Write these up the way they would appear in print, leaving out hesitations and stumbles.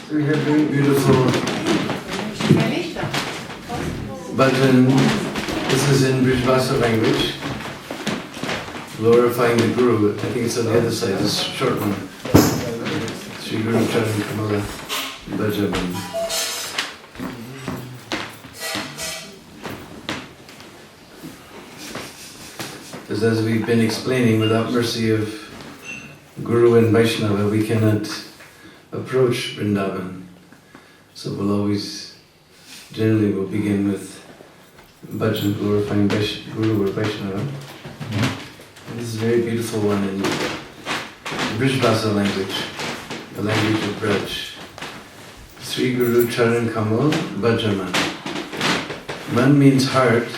So we have very beautiful bhajan. This is in Brijbhasa language, glorifying the Guru. I think it's on the other side, this short one. Sri Guru Charan Kamala Bhajaman. Because as we've been explaining, without mercy of Guru and Vaishnava, we cannot approach Vrindavan. So we'll always, generally we'll begin with bhajan, glorifying Guru or Vaishnava. And this is a very beautiful one in Brijbhasa language, the language of Braj. Sri Guru Charan Kamal Bhajaman. Man means heart,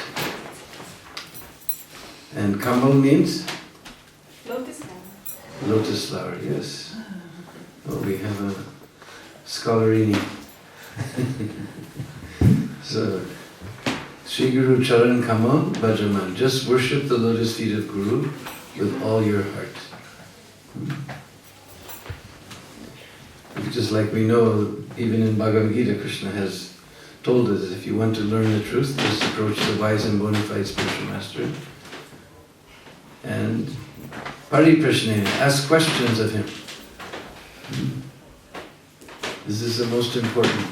and Kamal means? Lotus flower. Lotus flower, yes. Well, we have a scholarini. So, Sri Guru Charan Kamal Bhajaman. Just worship the lotus feet of Guru with all your heart. Just like we know, even in Bhagavad Gita, Krishna has told us, if you want to learn the truth, just approach the wise and bona fide spiritual master. And Pariprashnena, ask questions of him. This is the most important.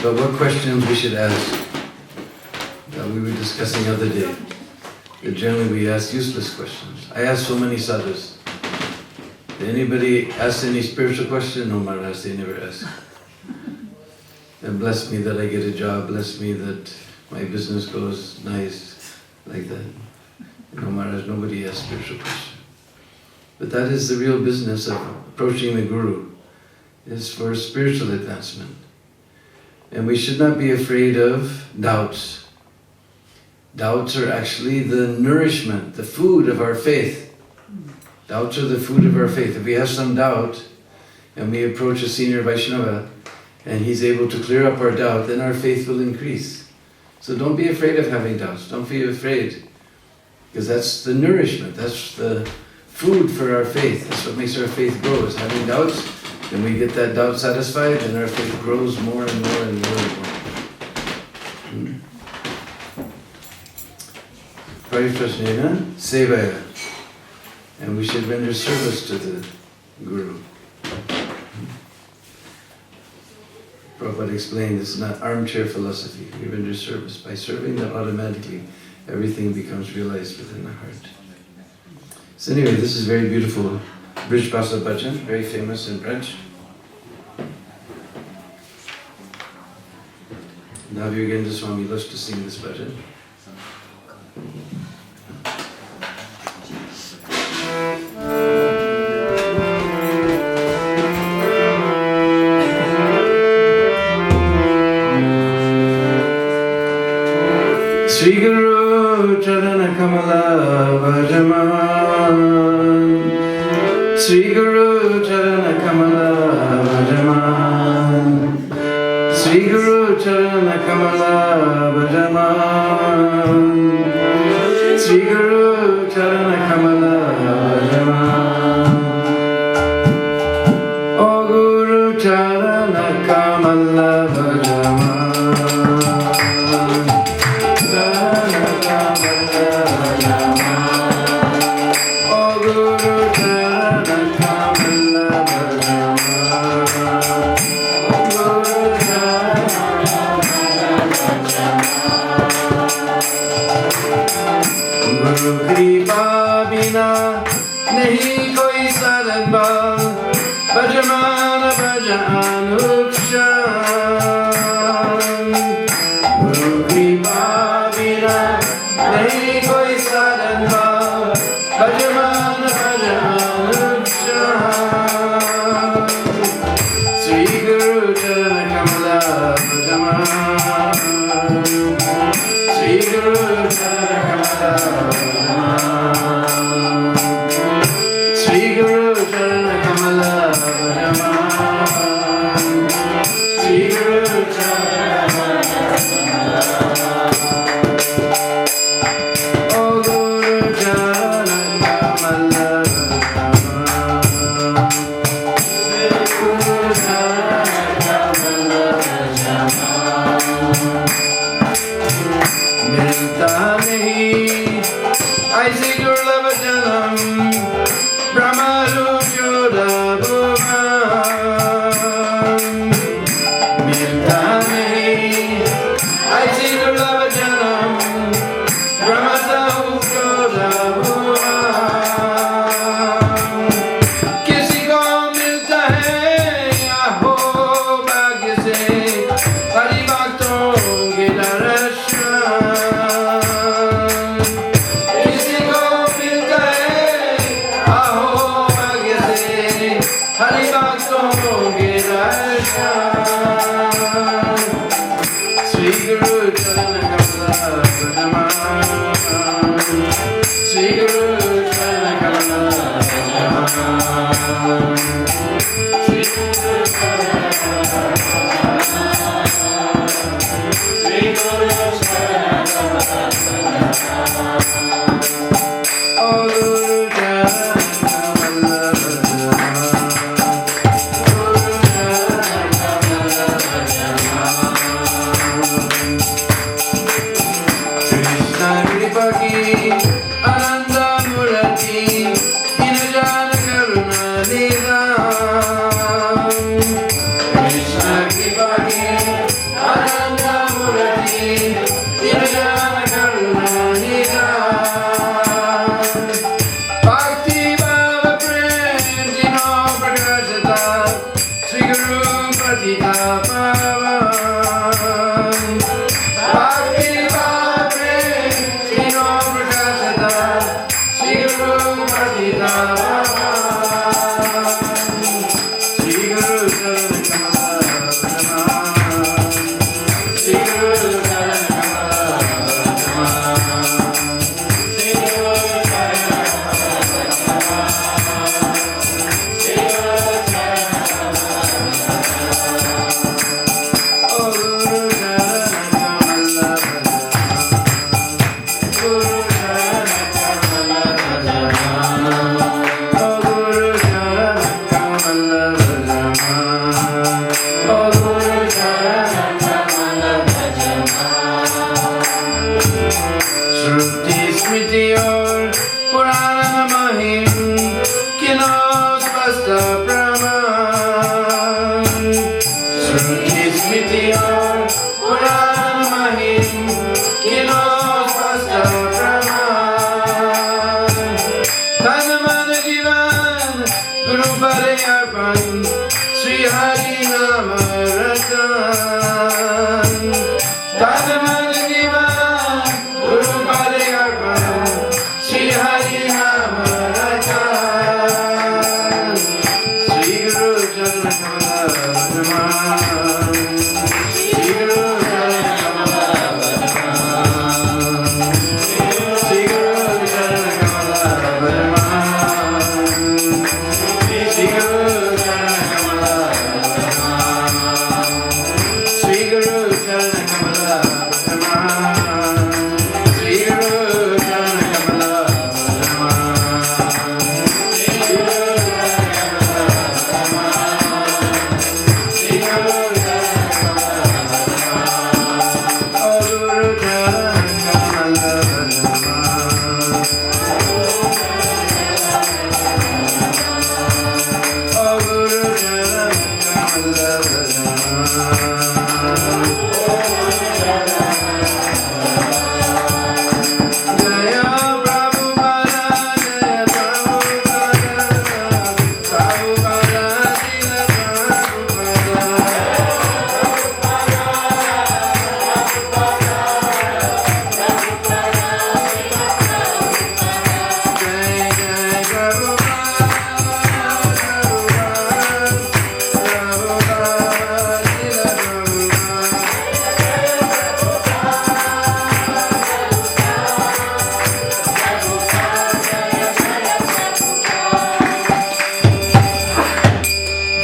But what questions we should ask? We were discussing the other day that generally we ask useless questions. I ask so many sadhus. Did anybody ask any spiritual question? No, Maharaj, they never ask. And bless me that I get a job, bless me that my business goes nice, like that. No, Maharaj, nobody asks spiritual question. But that is the real business of approaching the Guru, is for spiritual advancement. And we should not be afraid of doubts. Doubts are actually the nourishment, the food of our faith. Doubts are the food of our faith. If we have some doubt and we approach a senior Vaishnava and he's able to clear up our doubt, then our faith will increase. So don't be afraid of having doubts. Don't be afraid. Because that's the nourishment, that's the food for our faith. That's what makes our faith grow, is having doubts. Then we get that doubt satisfied and our faith grows more and more and more and more. Pariprashnena Sevaya. And we should render service to the Guru. Prabhupada explained it's not armchair philosophy. We render service. By serving, then automatically everything becomes realized within the heart. So anyway, this is very beautiful Brijbhasa bhajan, very famous in Braj. Navyogendra Swami loves to sing this bhajan. Sri Guru Charana Kamala Bhajaman. Sri Guru Charana Kamala Bhajaman. Sri Guru Charana Kamala Bhajaman. Sri Guru Charana Kamala Bhajaman. O Guru Charana Kamala Bhajaman. नहीं कोई सरबा बजमान बजानुक्षान गुरु कृपा बिना नहीं कोई सरबा बजमान बजानुक्षान श्री गुरु चरण कमला बजमान श्री गुरु चरण कमला Sri Guru Charana Kamala Bhajaman.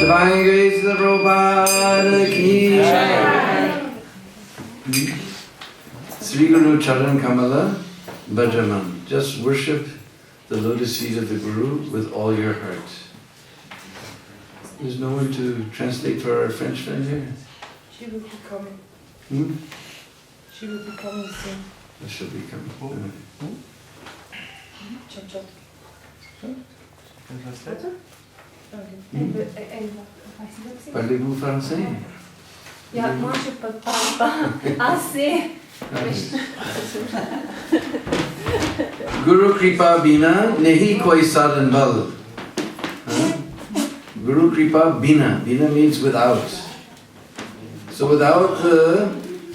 Divine grace of Prabhupada ki Sri Guru Charan Kamala Bhajaman. Just worship the lotus feet of the Guru with all your heart. There's no one to translate for our French friend here? She will be coming. She will be coming soon. She'll be coming. Chop chop. Parlez-vous français? Ja, moi je peux pas assez. Guru Kripa Bina Nehi Koi Sadhan Bal. Guru Kripa Bina. Bina means without. So without the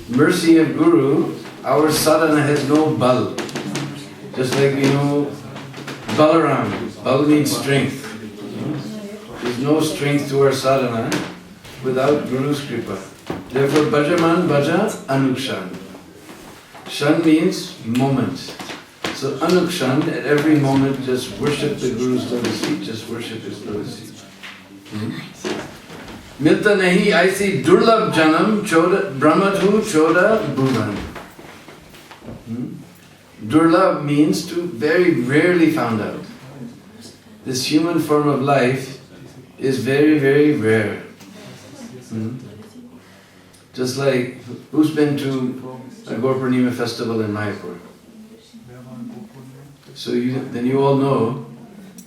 mercy of Guru, our sadhana has no bal. Just like we know Balaram. Bal means strength. There's no strength to our sadhana without Guru's Kripa. Therefore, Bhajaman Bhaja Anukshan. Shan means moment. So Anukshan, at every moment, just worship the Guru's lotus feet, just worship his lotus feet. Milta nahi aisi durlabh janam choda brahmadhu choda bhuvan. Durlabh means to very rarely found out. This human form of life is very, very rare. Just like, who's been to a Gaur Purnima festival in Mayapur? So then you all know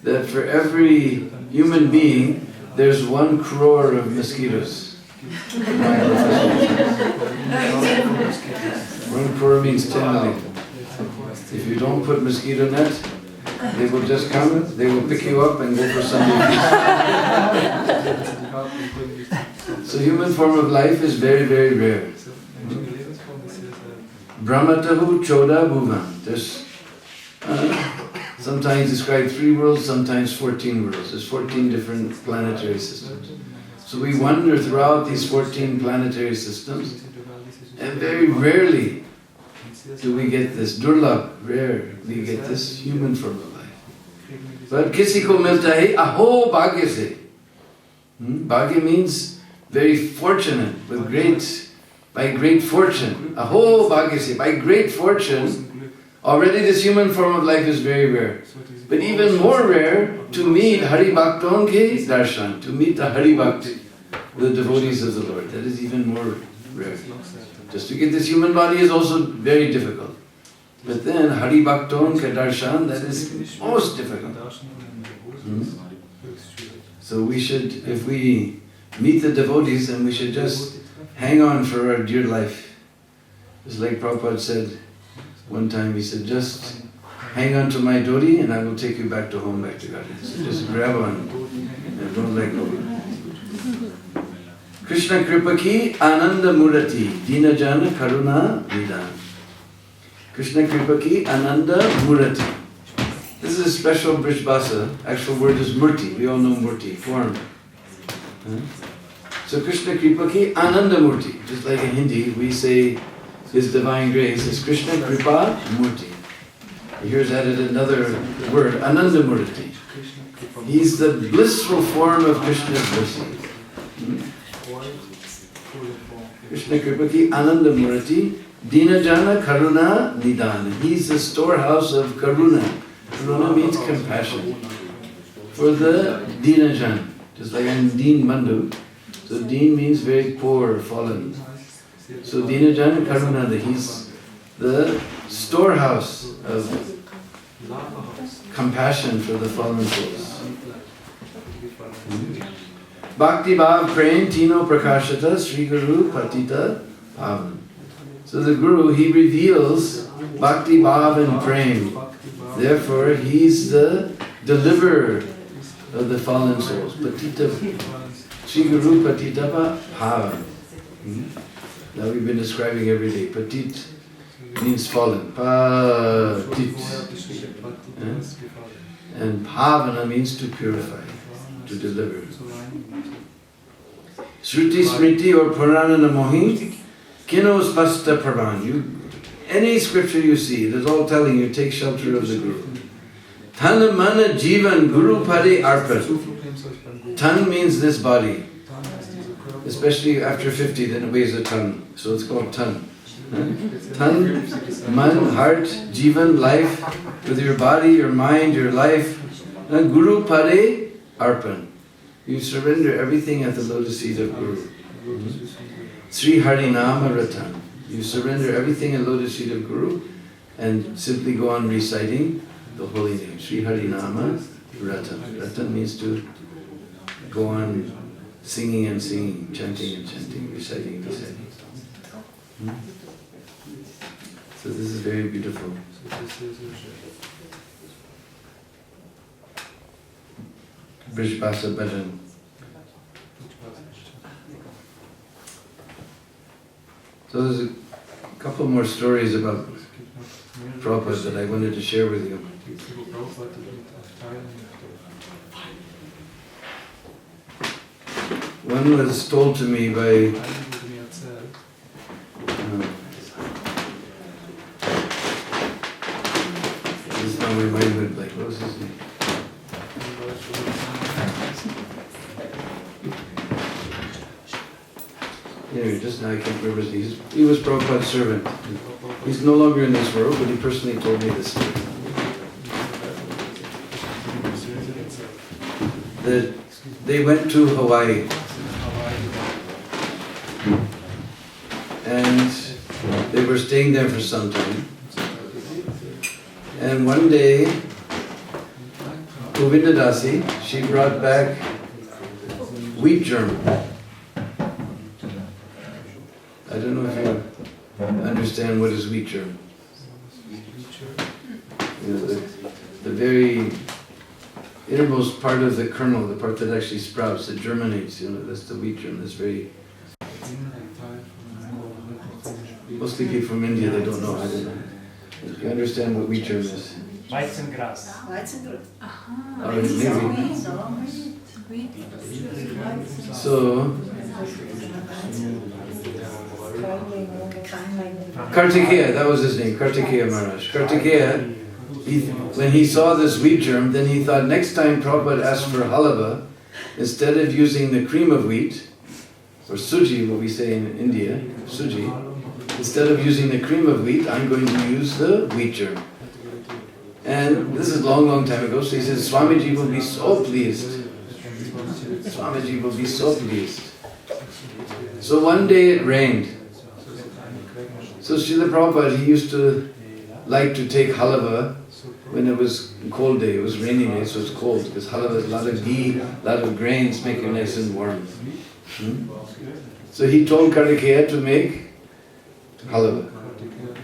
that for every human being, there's 1 crore of mosquitoes. 1 crore means 10 million. If you don't put mosquito net, they will just come, they will pick you up and go for something. So human form of life is very, very rare. Brahmatahu Choda Bhuvan. There's sometimes described 3 worlds, sometimes 14 worlds. There's 14 different planetary systems. So we wander throughout these 14 planetary systems, and very rarely do we get this durlabh, rare, we get this human form of life. But kisi ko milta hai, aho bhagya se. Bhagya means very fortunate, with by great fortune. Aho bhagya se, by great fortune, already this human form of life is very rare. But even more rare, to meet Hari Bhakton ke darshan, to meet the Hari Bhakti, the devotees of the Lord. That is even more rare. Just to get this human body is also very difficult. But then Hari Bhakton ke darshan, that is most difficult. So we should, if we meet the devotees, then we should just hang on for our dear life. Just like Prabhupada said one time, he said, just hang on to my dhoti and I will take you back to home, back to Godhead. So just grab on and don't let go. Krishna Kripaki Ananda Murati Deena Jana Karuna Nidan. Krishna Kripaki Ananda Murati. This is a special Brij Bhasa. Actual word is Murti. We all know Murti, form. So Krishna Kripaki Ananda Murti. Just like in Hindi, we say His Divine Grace is Krishna Kripa Murti. Here's added another word, Ananda Murti. He's the blissful form of Krishna's blessing. Krishna Kripaki Ananda Murti Deena Jana Karuna Nidan. He's the storehouse of Karuna. Karuna means compassion. For the Deena Jan. Just like I'm Deena Bandhu. So Deen means very poor, fallen. So Deena Jana Karuna, he's the storehouse of compassion for the fallen souls. Bhakti Bhav Prem Tino Prakashata Sri Guru Patita Bhavan. So the Guru, he reveals Bhakti Bhav and Prem. Therefore, he's the deliverer of the fallen souls. Patita, Sri Guru Patita Bhavan. Now we've been describing every day. Patit means fallen. Patit. And Bhavana means to purify, to deliver. Shruti Smriti or Purana Namohi, Kino Spasta Pravan. Any scripture you see, it is all telling you, take shelter of the Guru. Tana Mana Jivan Guru Pade Arpat. Tan means this body. Especially after 50, then it weighs a ton. So it's called tan. Tan, man, heart, jivan, life, with your body, your mind, your life. Guru Pade Arpan. You surrender everything at the lotus feet of Guru. Sri Harinama Ratan. You surrender everything at the lotus feet of Guru and simply go on reciting the holy name. Sri Harinama Ratan. Ratan means to go on singing and singing, chanting and chanting, reciting, reciting. So this is very beautiful. Brishbhasa Bhajan. So there's a couple more stories about Prabhupada that I wanted to share with you. One was told to me by this is now my mind went blank. What was his name? Anyway, just now I can't remember his name. He was Prabhupada's servant. He's no longer in this world, but he personally told me this story. That they went to Hawaii and they were staying there for some time. And one day, Govindadasi, she brought back wheat germ. I don't know if you understand what is wheat germ. You know, the very innermost part of the kernel, the part that actually sprouts, that germinates, you know, that's the wheat germ. That's very... Mostly people from India, they don't know. I don't know. You understand what wheat germ is? Weizengras. Or maybe. So, Kartikeya, that was his name, Kartikeya Maharaj. Kartikeya, when he saw this wheat germ, then he thought next time Prabhupada asked for halava, instead of using the cream of wheat, or suji, what we say in India, suji, instead of using the cream of wheat, I'm going to use the wheat germ. And this is a long, long time ago, so he says, Swamiji will be so pleased. Swamiji will be so pleased. So one day it rained. So Srila Prabhupada, he used to like to take halava when it was a cold day. It was rainy day, so it's cold, because halava is a lot of ghee, a lot of grains, make it nice and warm. So he told Kartikeya to make halava.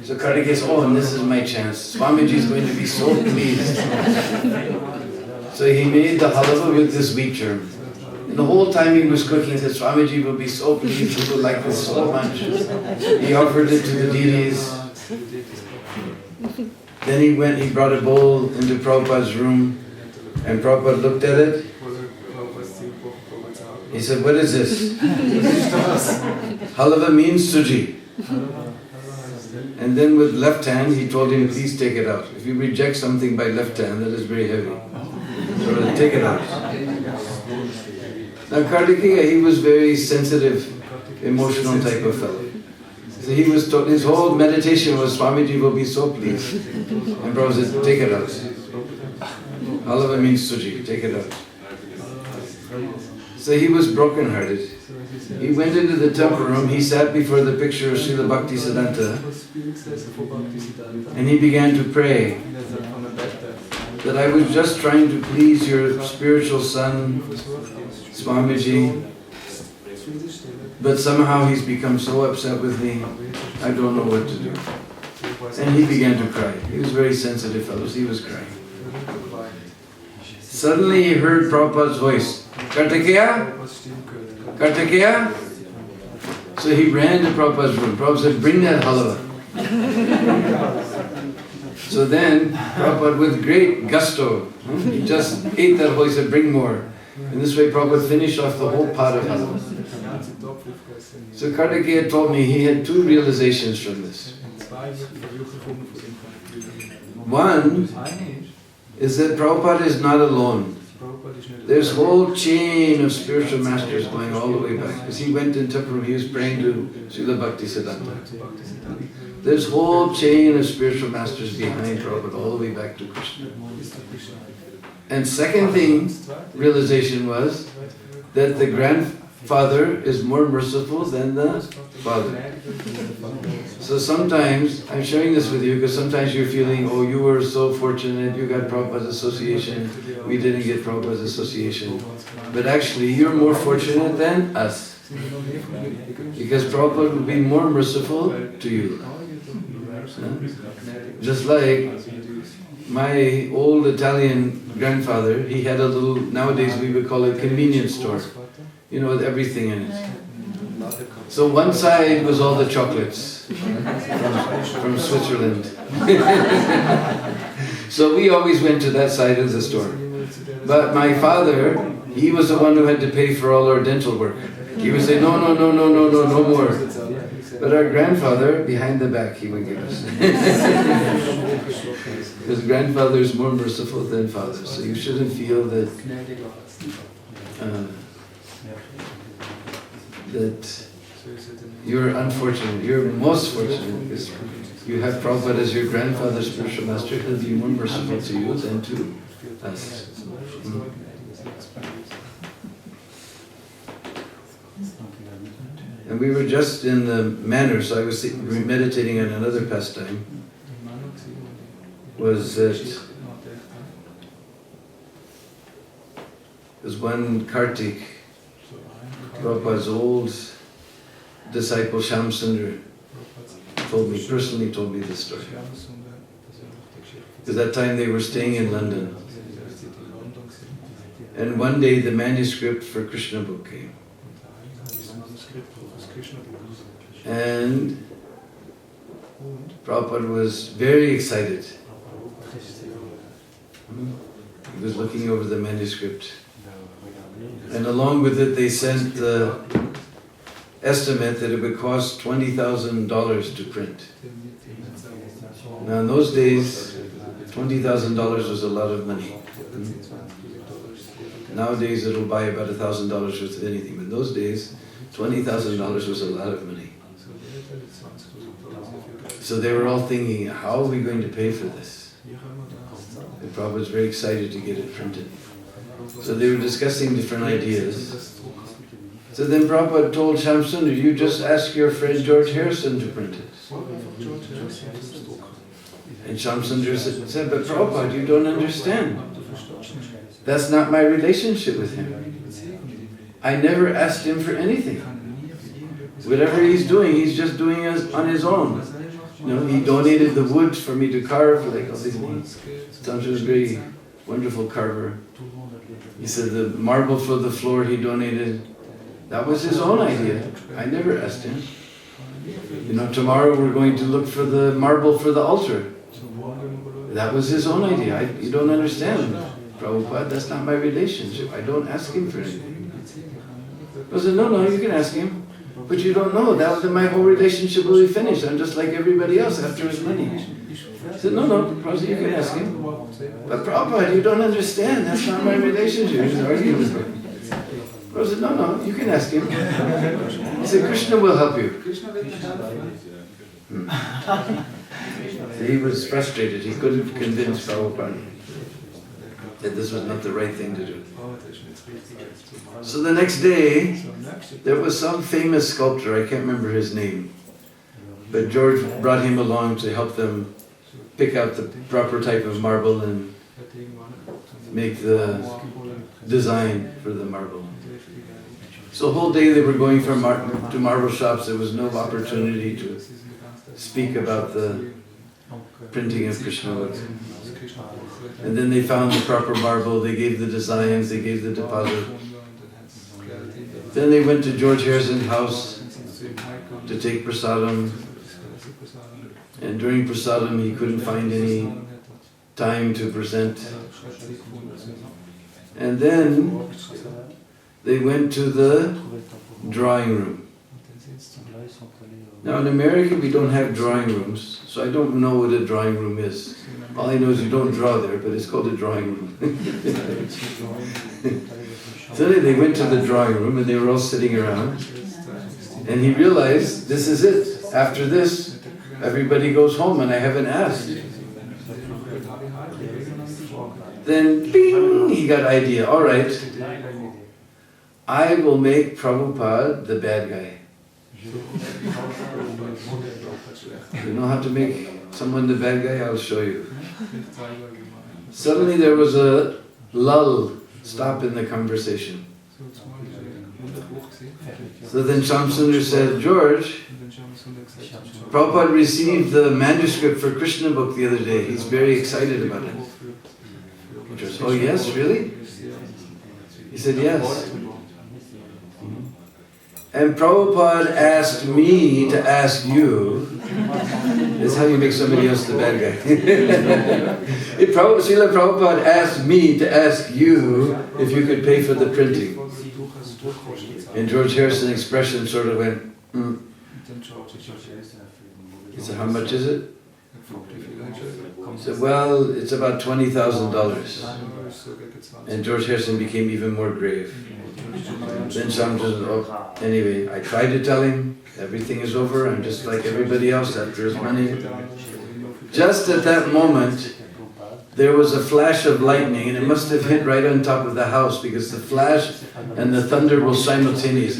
So Kartikeya said, oh, and this is my chance. Swamiji is going to be so pleased. So he made the halava with this wheat germ. And the whole time he was cooking, he said, Swamiji will be so pleased, he will like this so much. He offered it to the deities. Then he brought a bowl into Prabhupada's room, and Prabhupada looked at it. He said, what is this? Halava means suji. And then with left hand, he told him, please take it out. If you reject something by left hand, that is very heavy. So take it out. Now Kartikeya, he was very sensitive, emotional type of fellow. So he was told, his whole meditation was, Swamiji will be so pleased. And Prabhupada said, take it out. Halava means suji, take it out. So he was broken-hearted. He went into the temple room, he sat before the picture of Srila Bhaktisiddhanta, and he began to pray that I was just trying to please your spiritual son, Swamiji, but somehow he's become so upset with me, I don't know what to do. And he began to cry. He was very sensitive fellow, so he was crying. Suddenly he heard Prabhupada's voice, Kartikeya? Kartikeya? So he ran to Prabhupada's room. Prabhupada said, bring that halava. So then Prabhupada with great gusto, he just ate that whole, he said, bring more. And this way Prabhupada finished off the whole pot of halava. So Kartikeya told me he had two realizations from this. One is that Prabhupada is not alone. There's a whole chain of spiritual masters going all the way back. Because he went in temple room, he was praying to Srila Bhaktisiddhanta. There's a whole chain of spiritual masters behind Prabhupada all the way back to Krishna. And second realization was that the grandfather is more merciful than the father. So sometimes, I'm sharing this with you because sometimes you're feeling, oh, you were so fortunate, you got Prabhupada's association, we didn't get Prabhupada's association. But actually, you're more fortunate than us. Because Prabhupada will be more merciful to you. Just like my old Italian grandfather, he had a little, nowadays we would call it convenience store, you know, with everything in it. So one side was all the chocolates from Switzerland. So we always went to that side of the store. But my father, he was the one who had to pay for all our dental work. He would say, no, no, no, no, no, no, no more. But our grandfather, behind the back, he would give us. Because grandfather is more merciful than father. So you shouldn't feel that that you're unfortunate. You're most fortunate because you have Prabhupada as your grandfather's spiritual master. He'll be more merciful to you than to us. And we were just in the manner, so I was meditating on another pastime, was that there's one Kartik, Prabhupada's old disciple Shamsundar personally told me this story. Because that time they were staying in London. And one day the manuscript for Krishna book came. And Prabhupada was very excited. He was looking over the manuscript. And along with it they sent the estimate that it would cost $20,000 to print. Now in those days, $20,000 was a lot of money. Nowadays it'll buy about $1,000 worth of anything, but in those days, $20,000 was a lot of money. So they were all thinking, how are we going to pay for this? And Prabhupada was very excited to get it printed. So they were discussing different ideas. So then Prabhupada told Shamsundar, you just ask your friend George Harrison to print it. And Shamsundar said, but Prabhupada, you don't understand. That's not my relationship with him. I never asked him for anything. Whatever he's doing, he's just doing it on his own. You know, he donated the wood for me to carve, like all these things. Shamsundar was a very wonderful carver. He said the marble for the floor he donated. That was his own idea. I never asked him. You know, tomorrow we're going to look for the marble for the altar. That was his own idea. You don't understand, Prabhupada, that's not my relationship. I don't ask him for anything. I said, no, you can ask him. But you don't know, then my whole relationship will be finished. I'm just like everybody else after his money. I said, no, Prabhupada, you can ask him. But Prabhupada, you don't understand, that's not my relationship. He was arguing with me. I said, no, you can ask him. He said, Krishna will help you. So he was frustrated. He couldn't convince Prabhupada that this was not the right thing to do. So the next day, there was some famous sculptor, I can't remember his name, but George brought him along to help them pick out the proper type of marble and make the design for the marble. So the whole day they were going from to marble shops. There was no opportunity to speak about the printing of Krishna. And then they found the proper marble, they gave the designs, they gave the deposit. Then they went to George Harrison's house to take prasadam. And during prasadam he couldn't find any time to present. And then they went to the drawing room. Now in America we don't have drawing rooms, so I don't know what a drawing room is. All I know is you don't draw there, but it's called a drawing room. So they went to the drawing room and they were all sitting around. And he realized, this is it. After this, everybody goes home and I haven't asked. Then, bing, he got idea. All right, I will make Prabhupada the bad guy. You know how to make someone the bad guy? I'll show you. Suddenly there was a lull, stop in the conversation. So then Shamsundar said, George, Prabhupada received the manuscript for Krishna book the other day. He's very excited about it. George, oh yes, really? He said, yes. And Prabhupada asked me to ask you, that's how you make somebody else the bad guy. Srila Prabhupada asked me to ask you if you could pay for the printing. And George Harrison's expression sort of went, He said, how much is it? He said, well, it's about $20,000. And George Harrison became even more grave. Then Sam said, oh, anyway, I tried to tell him, everything is over, I'm just like everybody else after his money. Just at that moment, there was a flash of lightning, and it must have hit right on top of the house, because the flash and the thunder were simultaneous.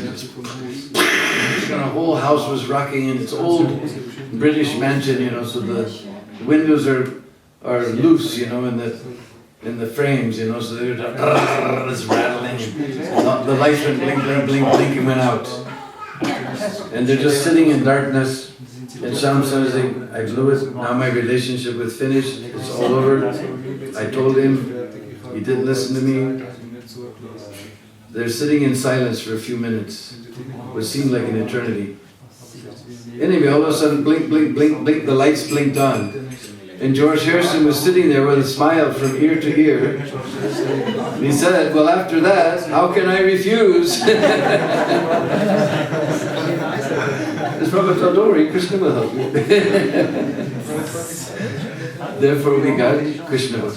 The whole house was rocking, and it's old British mansion, you know, so the windows are loose, you know, in the frames, you know, so they're just rattling. The lights went blink, blink, blink, blink, and went out. And they're just sitting in darkness. And Sham says, I blew it, now my relationship with finished, it's all over. I told him, he didn't listen to me. They're sitting in silence for a few minutes, what seemed like an eternity. Anyway, all of a sudden, blink, blink, blink, blink, the lights blinked on. And George Harrison was sitting there with a smile from ear to ear. And he said, well, after that, how can I refuse? This Prabhupada told, don't worry, Krishna will help you. Therefore we got Krishna book.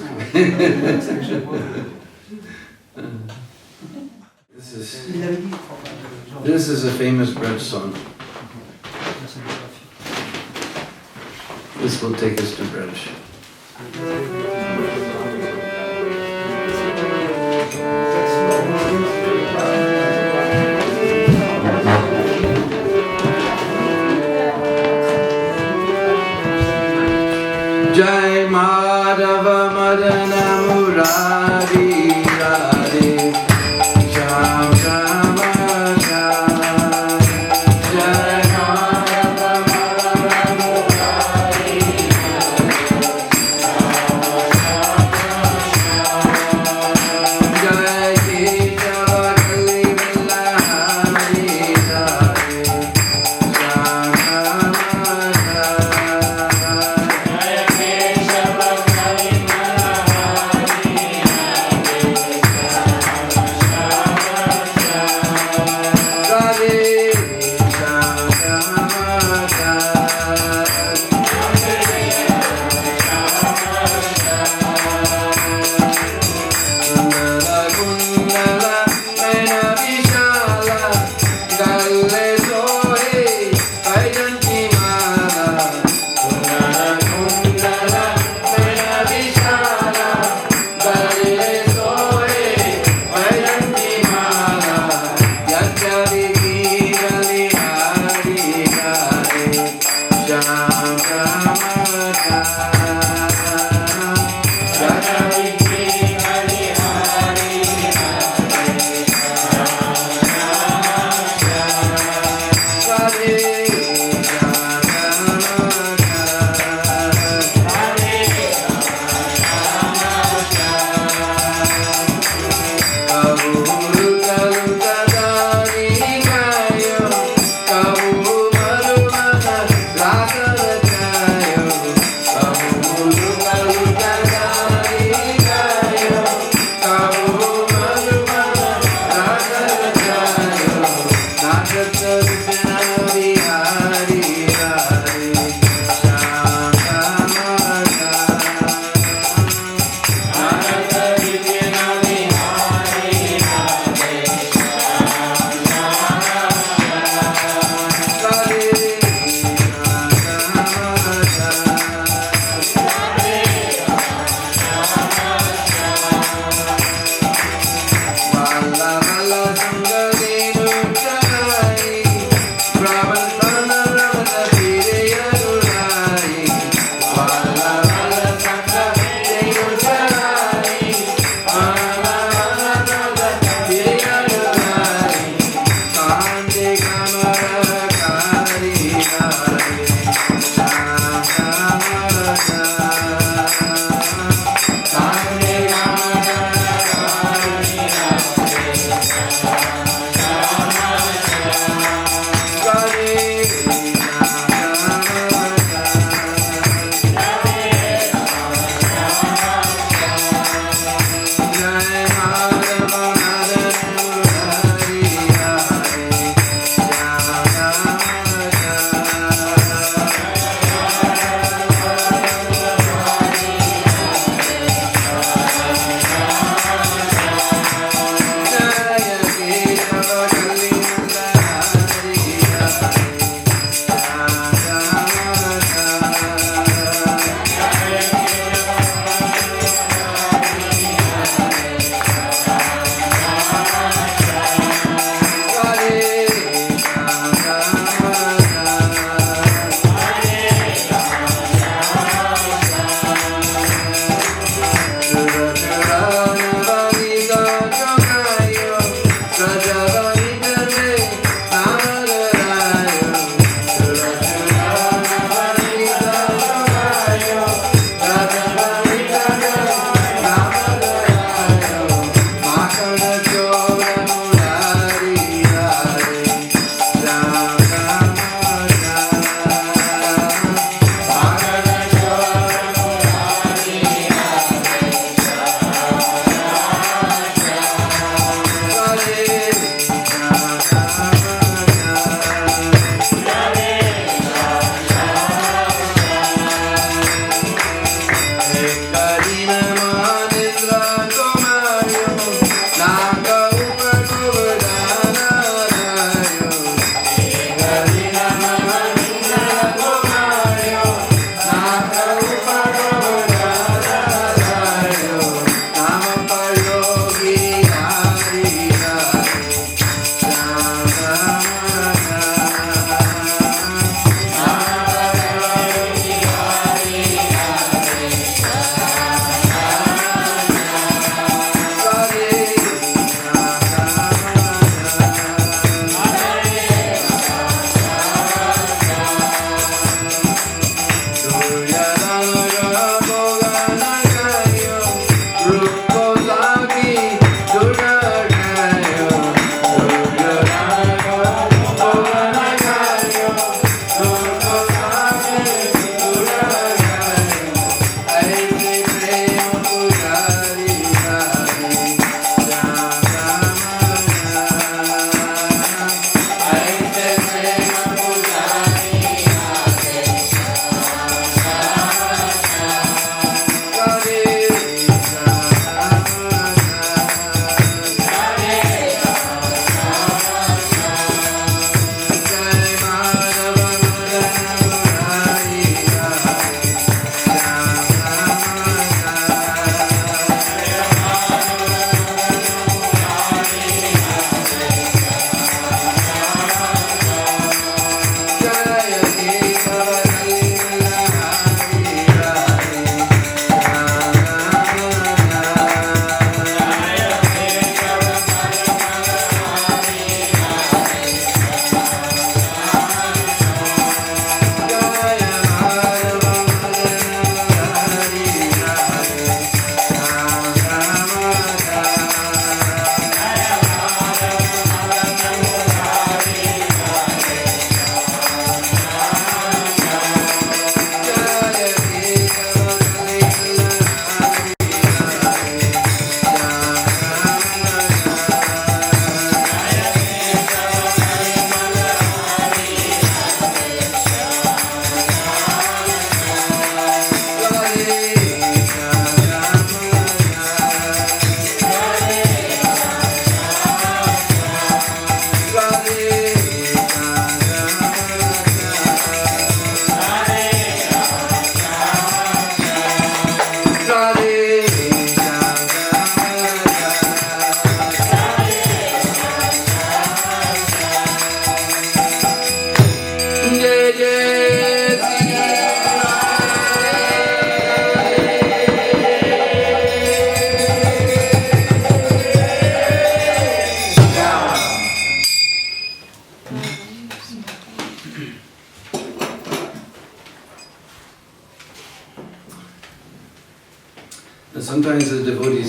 This is a famous Braj song. This will take us to Braj. Jai Madhava Madana Murari Radhe Sham Shama Sham Jai Madhava Madana Murari Jai Ketava Kalivilla Hari Radhe Sham Shama Sham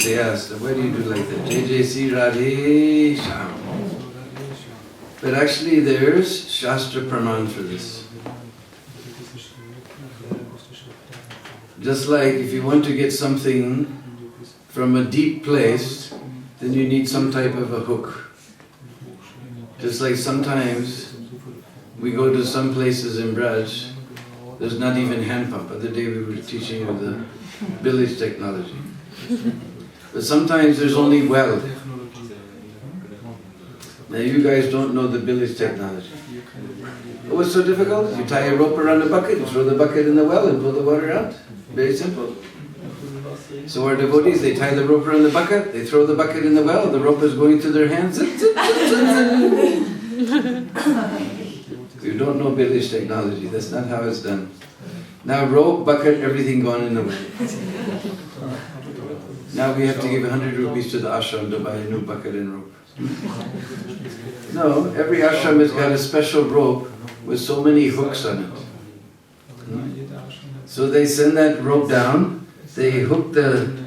they asked, why do you do like that? JJC Radhe Sham. But actually there's Shastra Praman for this. Just like if you want to get something from a deep place, then you need some type of a hook. Just like sometimes we go to some places in Braj, there's not even hand pump. Other day we were teaching you the village technology. But sometimes there's only well. Now you guys don't know the village technology. What's so difficult? You tie a rope around a bucket, you throw the bucket in the well and pull the water out. Very simple. So our devotees, they tie the rope around the bucket, they throw the bucket in the well, the rope is going through their hands. You don't know village technology, that's not how it's done. Now rope, bucket, everything gone in the well. Now we have to give 100 rupees to the ashram to buy a new bucket and rope. No, every ashram has got a special rope with so many hooks on it. So they send that rope down, they hook the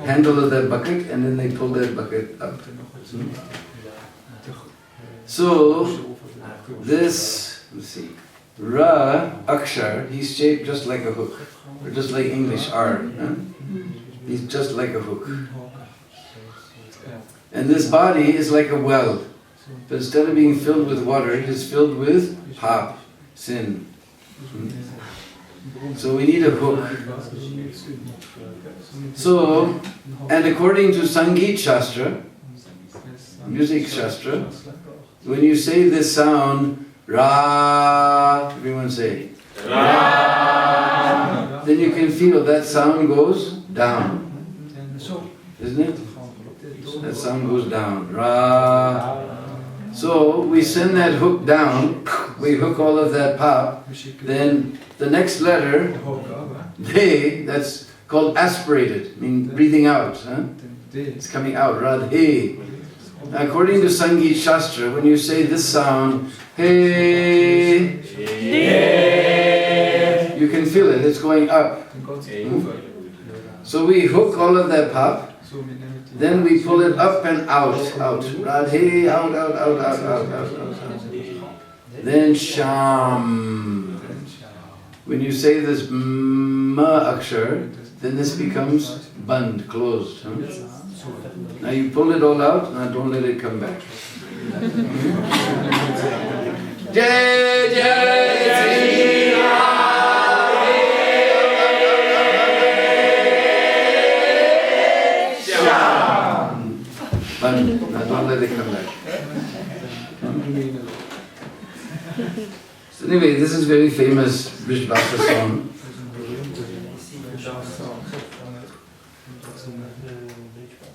handle of that bucket and then they pull that bucket up. So this, let's see, Ra, Akshar, he's shaped just like a hook, or just like English R. Huh? He's just like a hook. And this body is like a well, but instead of being filled with water, it is filled with pap, sin. So we need a hook. So, and according to Sangeet Shastra, music Shastra, when you say this sound, Ra, everyone say, Ra, then you can feel that sound goes down, isn't it? That sound goes down, Ra. So we send that hook down, we hook all of that pop, then the next letter, they, that's called aspirated, meaning breathing out. Huh? It's coming out, Radhe. According to Sangeet Shastra, when you say this sound, hey, you can feel it, it's going up. So we hook all of that pop, then we pull it up and out, Radhe, out. Then Sham. When you say this Ma Akshar, then this becomes Band, closed. Huh? Now you pull it all out, now don't let it come back. Jai Jai Sham. Band, now don't let it come back. So anyway, this is very famous Vrishabhasa song.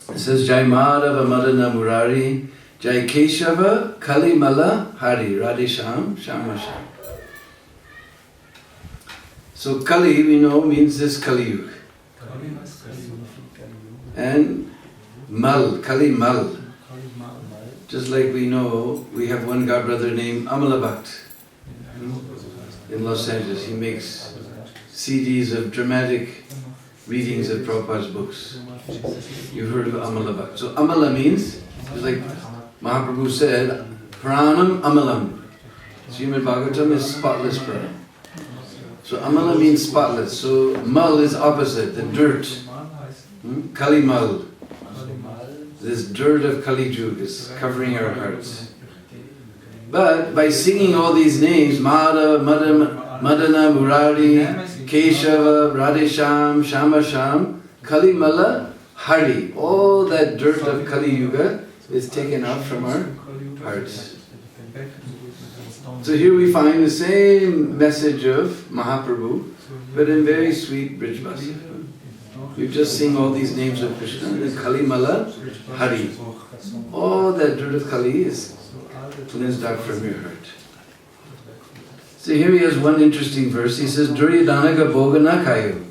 It says, Jai Madhava Madana Murari, Jai Keshava Kali Mala Hari, Radhe Sham, Shama Sham. So Kali, we know, means this Kali Yuga. And Mal, Kali Mal. Just like we know, we have one godbrother named Amala Bhakt in Los Angeles. He makes CDs of dramatic readings of Prabhupada's books. You've heard of Amala Bhakt. So Amala means, like Mahaprabhu said, Pranam Amalam. Srimad Bhagavatam is spotless pranam. So Amala means spotless. So Mal is opposite, the dirt. Kali Mal. This dirt of Kali Yuga is covering our hearts. But by singing all these names, Madhava, Madana, Murari, Keshava, Radhe Sham, Shama Sham, Kali Mala, Hari, all that dirt of Kali Yuga is taken out from our hearts. So here we find the same message of Mahaprabhu, but in very sweet Vrishabhasa. We've just seen all these names of Krishna, the Kali Mala, Hari. All that dirt of Kali is cleansed out from your heart. So here he has one interesting verse. He says, Duryodhanaga Bhogana Kayu.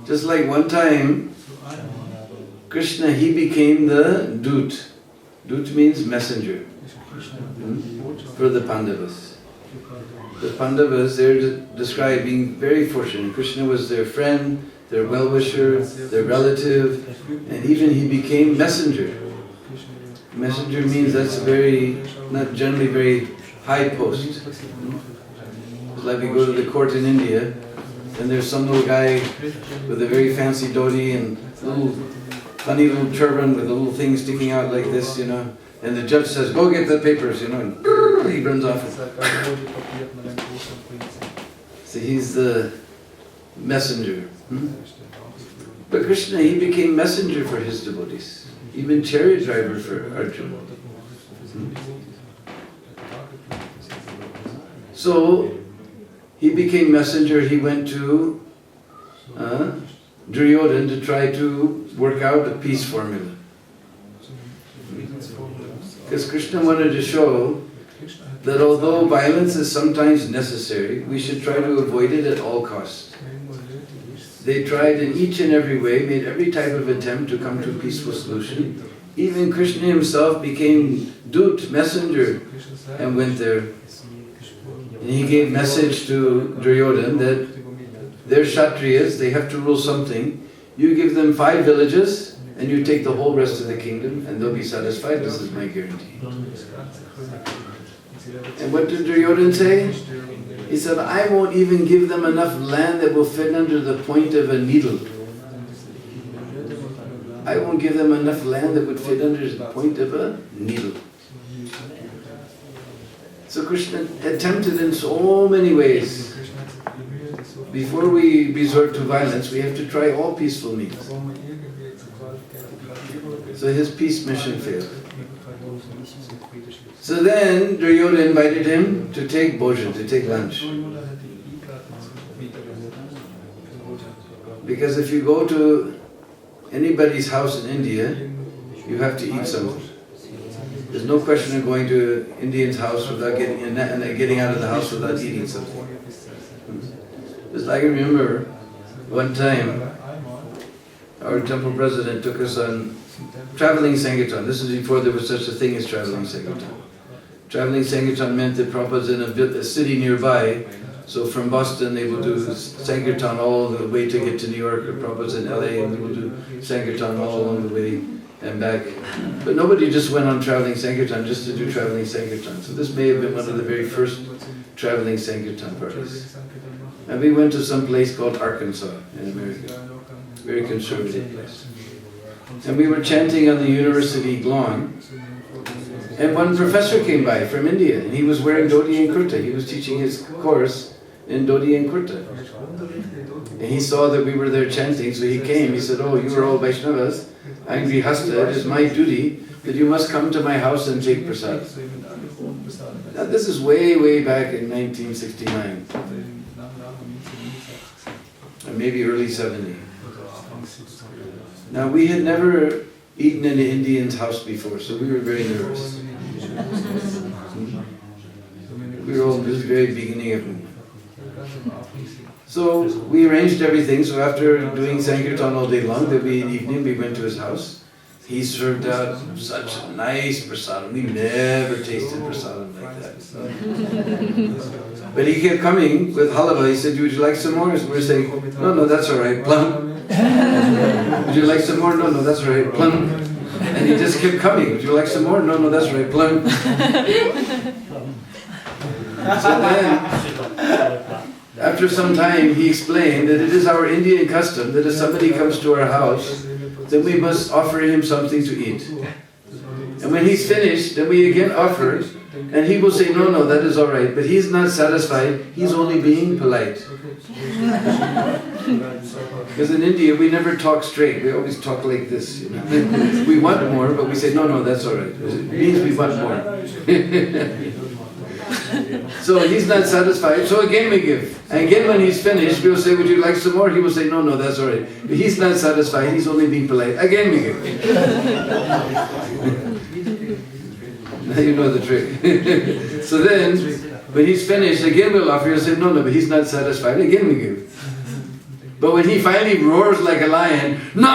Just like one time, Krishna, he became the Dut. Dut means messenger for the Pandavas. The Pandavas, they're described being very fortunate. Krishna was their friend, their well-wisher, their relative, and even he became messenger. Messenger means that's a very, not generally very high post. It's like we go to the court in India, and there's some little guy with a very fancy dhoti and little funny little turban with a little thing sticking out like this, and the judge says, "Go get the papers," and he runs off. So he's the messenger. But Krishna, he became messenger for his devotees, even chariot driver for Arjuna. So he became messenger. He went to Duryodhana to try to work out a peace formula. Because Krishna wanted to show that although violence is sometimes necessary, we should try to avoid it at all costs. They tried in each and every way, made every type of attempt to come to a peaceful solution. Even Krishna himself became Dut, messenger, and went there. And he gave message to Duryodhana that they're Kshatriyas, they have to rule something. You give them 5 villages, and you take the whole rest of the kingdom, and they'll be satisfied. This is my guarantee. And what did Duryodhana say? He said, I won't even give them enough land that will fit under the point of a needle. I won't give them enough land that would fit under the point of a needle. So Krishna attempted in so many ways. Before we resort to violence, we have to try all peaceful means. So his peace mission failed. So then Duryodhana invited him to take bhojan, to take lunch. Because if you go to anybody's house in India, you have to eat something. There's no question of going to an Indian's house without getting out of the house without eating something. Just I can remember one time our temple president took us on traveling Sankirtan. This is before there was such a thing as traveling Sankirtan. Traveling Sankirtan meant that Prabhupada's in a city nearby, so from Boston they will do Sankirtan all the way to get to New York, or Prabhupada's in LA and they will do Sankirtan all along the way and back. But nobody just went on traveling Sankirtan just to do traveling Sankirtan. So this may have been one of the very first traveling Sankirtan parties. And we went to some place called Arkansas in America, very conservative place. And we were chanting on the university lawn, and one professor came by from India, and he was wearing dhoti and kurta. He was teaching his course in dhoti and kurta. And he saw that we were there chanting, so he came. He said, "Oh, you are all Vaishnavas. I'm Grihastha. It is my duty that you must come to my house and take prasad." Now this is way, way back in 1969. Or maybe early 70. Now we had never eaten in an Indian's house before, so we were very nervous. We were all just very beginning of it. So we arranged everything, so after doing Sankirtan all day long, there'd be an evening, we went to his house. He served out such nice prasadam. We never tasted prasadam like that. But he kept coming with halava. He said, "Would you like some more?" And we're saying, no, that's all right, plum. "Would you like some more?" No, that's all right, plum. And he just kept coming. "Would you like some more?" No, that's all right, plum. So then, after some time, he explained that it is our Indian custom that if somebody comes to our house, then we must offer him something to eat. And when he's finished, then we again offer, and he will say, no, that is all right. But he's not satisfied, he's only being polite. Because in India, we never talk straight, we always talk like this. We want more, but we say, no, that's all right. It means we want more. So he's not satisfied, so again we give. And again when he's finished, we'll say, "Would you like some more?" He will say, no, that's all right. But he's not satisfied, he's only being polite. Again we give. Now you know the trick. So then, when he's finished, again we'll offer. He'll say, no, but he's not satisfied. Again we give. But when he finally roars like a lion, "No!"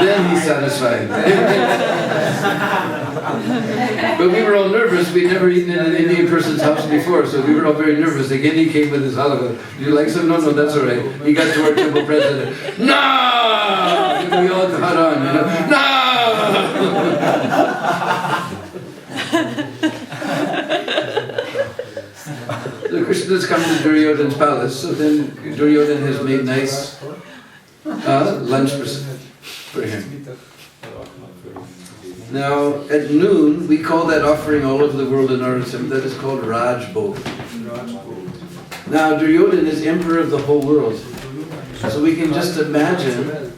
then he's satisfied. But we were all nervous. We'd never eaten in an Indian person's house before, so we were all very nervous. Again, he came with his halakha. Do you like some? No, that's all right. He got to our temple president. No! And we all caught on, No! So Krishna's come to Duryodhana's palace, so then Duryodhana has made nice lunch for him. Now, at noon, we call that offering all over the world in our assembly, that is called Raj Bhog. Now, Duryodhana is emperor of the whole world, so we can just imagine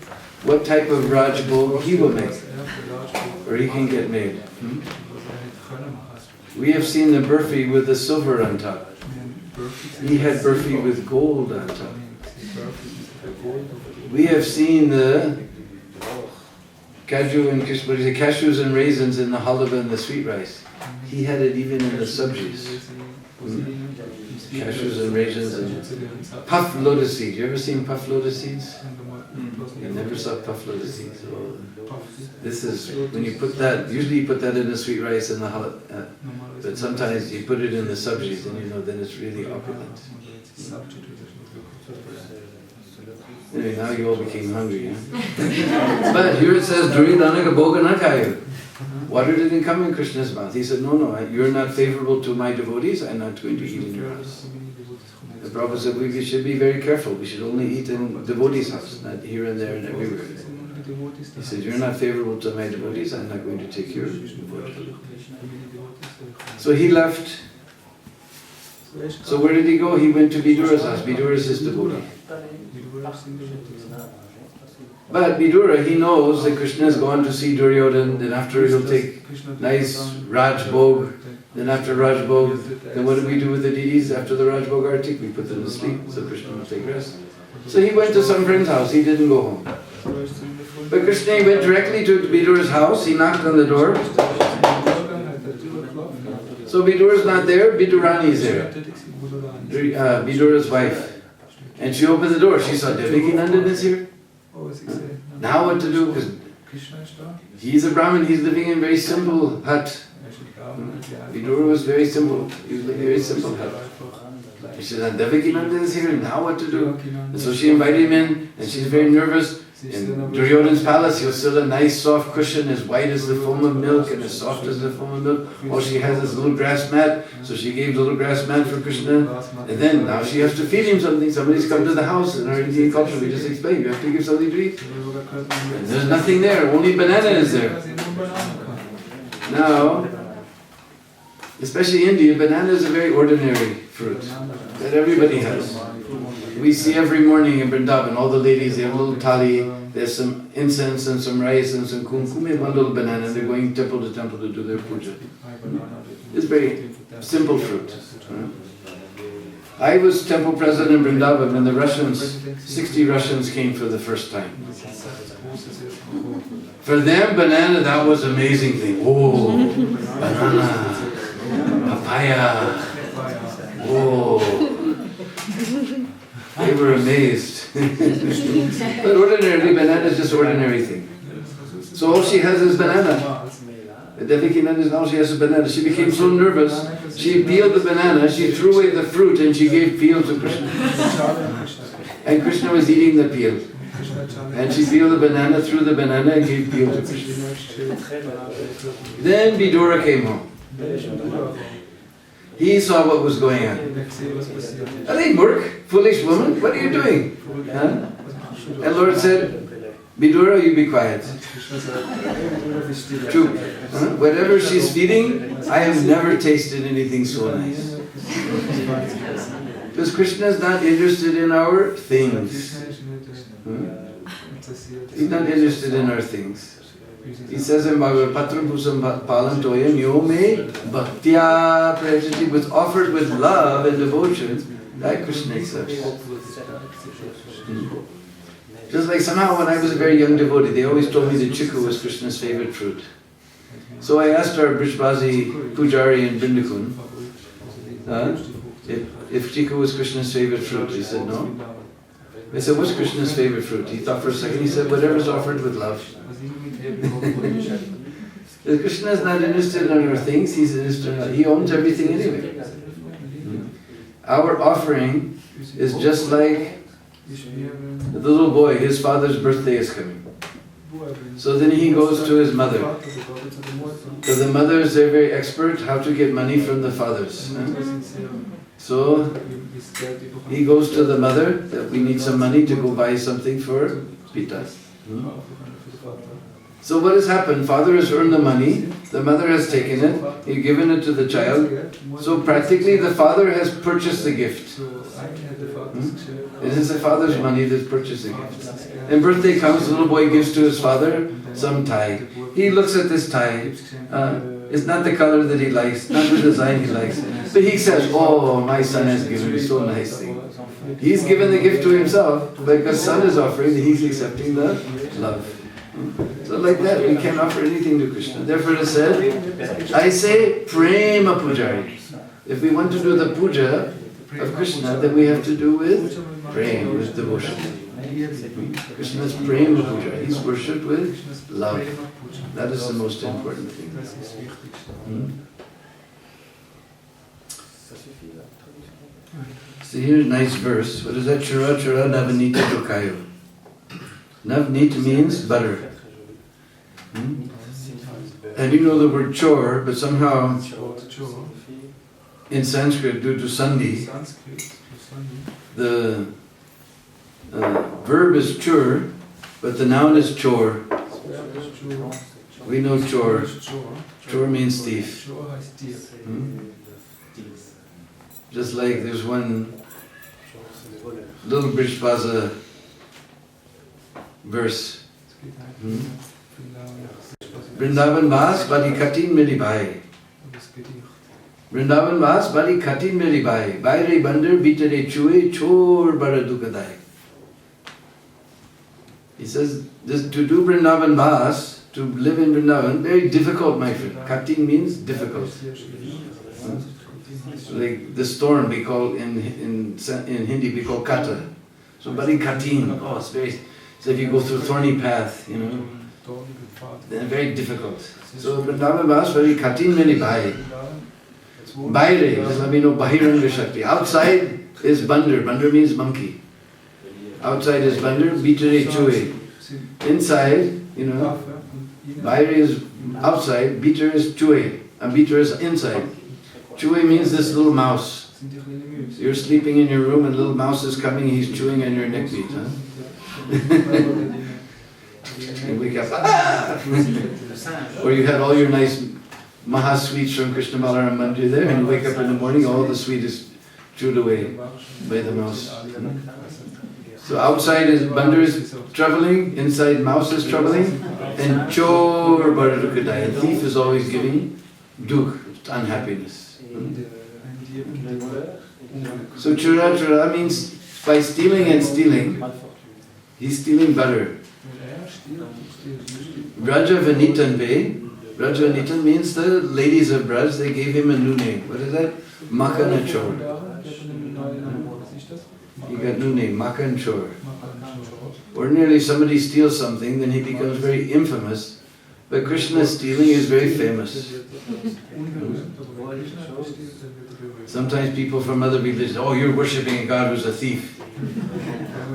what type of Raj Bhog he will make, or he can get made. We have seen the burfi with the silver on top. He had burfi with gold on top. We have seen the cashews and raisins in the halva and the sweet rice. He had it even in the sabjis. Cashews and raisins and puff lotus seeds. You ever seen puff lotus seeds? You never saw puff lotus seeds. Oh. This is when you put that. Usually you put that in the sweet rice and the halva, but sometimes you put it in the sabjis, and then it's really opulent. Anyway, now you all became hungry, yeah? But here it says, Duryodhana bhoga na kayu. Water didn't come in Krishna's mouth. He said, no, you're not favorable to my devotees, I'm not going to eat in your house. The Prabhupada said, we should be very careful. We should only eat in devotees' house, not here and there and everywhere. He said, you're not favorable to my devotees, I'm not going to take your devotee. So he left. So where did he go? He went to Vidura's house. Vidura is his devotee. But Vidura, he knows that Krishna has gone to see Duryodhana, then after he'll take nice Raj Bhog, then after Raj Bhog, then what do we do with the deities after the Raj Bhog Artik? We put them to sleep, so Krishna will take rest. So he went to some friend's house, he didn't go home. But Krishna went directly to Vidura's house, he knocked on the door. So Vidura's not there, Vidurani is there, Vidura's wife. And she opened the door, she saw Devakinandan is here. Now what to do? Because he's a Brahmin, he's living in a very simple hut. Vidura was very simple, he was living in a very simple hut. And she said, Devakinandan is here, now what to do? And so she invited him in, and she's very nervous. In Duryodhana's palace, he was still a nice soft cushion, as white as the foam of milk and as soft as the foam of milk. All she has is a little grass mat, so she gave the little grass mat for Krishna. And then, now she has to feed him something. Somebody's come to the house. In our Indian culture, we just explained, you have to give something to eat. And there's nothing there, only banana is there. Now, especially India, banana is a very ordinary fruit that everybody has. We see every morning in Vrindavan, all the ladies, they have a little thali, there's some incense and some rice and some kumkum and one little banana, and they're going temple to temple to do their puja. It's very simple fruit. I was temple president in Vrindavan when the Russians, 60 Russians came for the first time. For them, banana, that was an amazing thing. Oh, banana, papaya, oh. They were amazed. But ordinarily, banana is just ordinary thing. So all she has is banana. Devakinandan, now she has a banana. She became so nervous, she peeled the banana, she threw away the fruit and she gave peel to Krishna. And Krishna was eating the peel. And she peeled the banana, threw the banana and gave peel to Krishna. Then Vidura came home. He saw what was going on. Alay Murk, foolish woman, what are you doing? Huh? And Lord said, Vidura, you be quiet. True. Huh? Whatever she's feeding, I have never tasted anything so nice. Because Krishna is not interested in our things. He's not interested in our things. He says in Bhagavad Patra Bhusam Palantoyam Yome Bhaktya Prajati, was offered with love and devotion, that Krishna accepts. Just like somehow when I was a very young devotee, they always told me that chiku was Krishna's favorite fruit. So I asked our Brishbazi Pujari in Bindukun if chiku was Krishna's favorite fruit. He said no. I said, what's Krishna's favorite fruit? He thought for a second, he said, whatever's offered with love. If Krishna is not interested in our things, he owns everything anyway. Our offering is just like the little boy, his father's birthday is coming. So then he goes to his mother. So the mothers, they're very expert how to get money from the fathers. So he goes to the mother that we need some money to go buy something for Pita. So what has happened? Father has earned the money, the mother has taken it, he's given it to the child. So practically the father has purchased the gift. It is the father's money that's purchased the gift. And birthday comes, the little boy gives to his father some tie. He looks at this tie. It's not the color that he likes, not the design he likes. But he says, oh, my son has given me so nice thing. He's given the gift to himself, because son is offering, he's accepting the love. So like that, we can't offer anything to Krishna. Therefore it said, I say prema pujari. If we want to do the puja of Krishna, then we have to do with prema, with devotion. Krishna's prema pujari. He's worshipped with love. That is the most important thing. So here's a nice verse. What is that? Chura chura navanita tokayo. Navneet means butter. And you know the word chor, but somehow in Sanskrit, due to sandhi, the verb is chur, but the noun is chor. We know chor. Chor means thief. Just like there's one little Brishbhaza verse. Vrindavan Vas Badi Katin Meri Bhai. Vrindavan Vas Badi Katin Meri Bhai. Baire Bandar Bitere Chue Chor Bara Dukadai. He says, this, to do Vrindavan Vas, to live in Vrindavan, very difficult, my friend. Katin means difficult. Like the storm we call in Hindi we call Katha. So Badi Katin, oh it's very, so if you go through a thorny path, you know, then very difficult. So Vrindavan Vas Badi Katin Meri Bhai. Baire, just let me know Bahiranga Shakti. Outside is Bandar. Bandar means monkey. Outside is Bandar, Bitere Chue. Inside, you know, Baire is outside, Bitter is Chue, and Bitter is inside. Chue means this little mouse. So you're sleeping in your room and a little mouse is coming, he's chewing on your neck beat, huh? And wake up, ah! Or you had all your nice Maha sweets from Krishna Balaram Mandir there, and you wake up in the morning, all the sweet is chewed away by the mouse. So outside is Bandar is troubling, inside mouse is troubling, and Chor Baradukadai, and thief is always giving duk, unhappiness. So chura chura means by stealing and stealing, he's stealing butter. Vraja Vanitan Ve, Vraja Vanitan means the ladies of Braj, they gave him a new name. What is that? Makana Chor. He got a new name, Makan Chor. Ordinarily somebody steals something, then he becomes very infamous. But Krishna's stealing is very famous. Sometimes people from other religions, oh, you're worshipping a God who's a thief.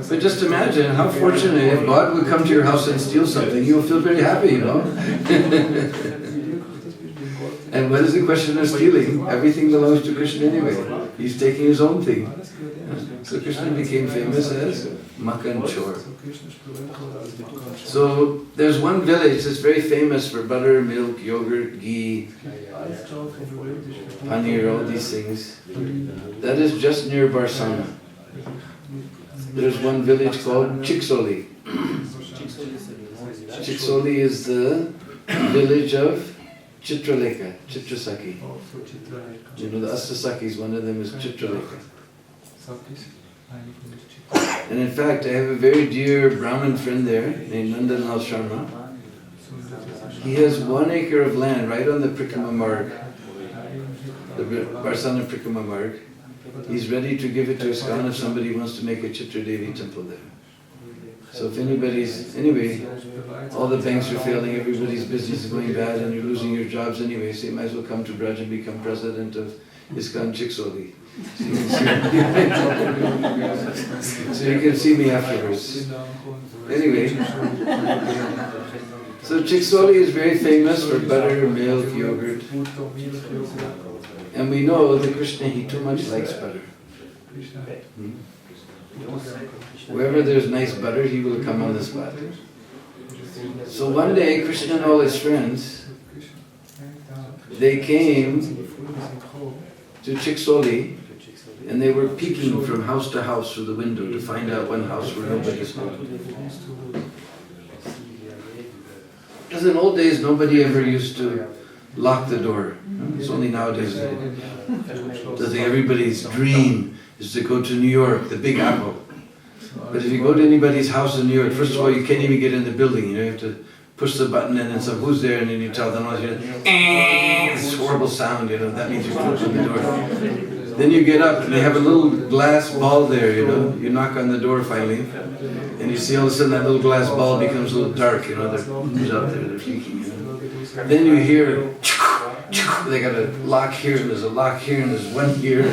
But just imagine how fortunate if God would come to your house and steal something, you'll feel very happy, you know? And what is the question of stealing? Everything belongs to Krishna anyway. He's taking his own thing. So Krishna became famous as Makan Chor. So there's one village that's very famous for butter, milk, yogurt, ghee, paneer, all these things. That is just near Varsana. There's one village called Chiksoli. Chiksoli is the village of Chitraleka, Chitrasaki. You know the Astasakis, one of them is Chitraleka. And in fact, I have a very dear Brahmin friend there named Nandanlal Sharma. He has 1 acre of land right on the Prikrama Marg, the Varsana Prikrama Marg. He's ready to give it to ISKCON if somebody wants to make a Chitra Devi temple there. So if anybody's, anyway, all the banks are failing, everybody's business is going bad and you're losing your jobs anyway, so you might as well come to Braj and become president of ISKCON Chiksoli. So you can see me afterwards. Anyway, so Chiksoli is very famous for butter, milk, yogurt. And we know that Krishna, he too much likes butter. Wherever there's nice butter, he will come on the spot. So one day, Krishna and all his friends, they came to Chiksoli, and they were peeking from house to house through the window to find out one house where nobody's home. Because in old days, nobody ever used to lock the door. It's only nowadays that everybody's dream is to go to New York, the Big Apple. But if you go to anybody's house in New York, first of all, you can't even get in the building. You have to push the button in and say, who's there? And then you tell them, this horrible sound, that means you're closing the door. Then you get up and they have a little glass ball there, You knock on the door finally, and you see all of a sudden that little glass ball becomes a little dark, They're who's out there, they're peeking, Then you hear, they got a lock here, and there's a lock here, and there's one here.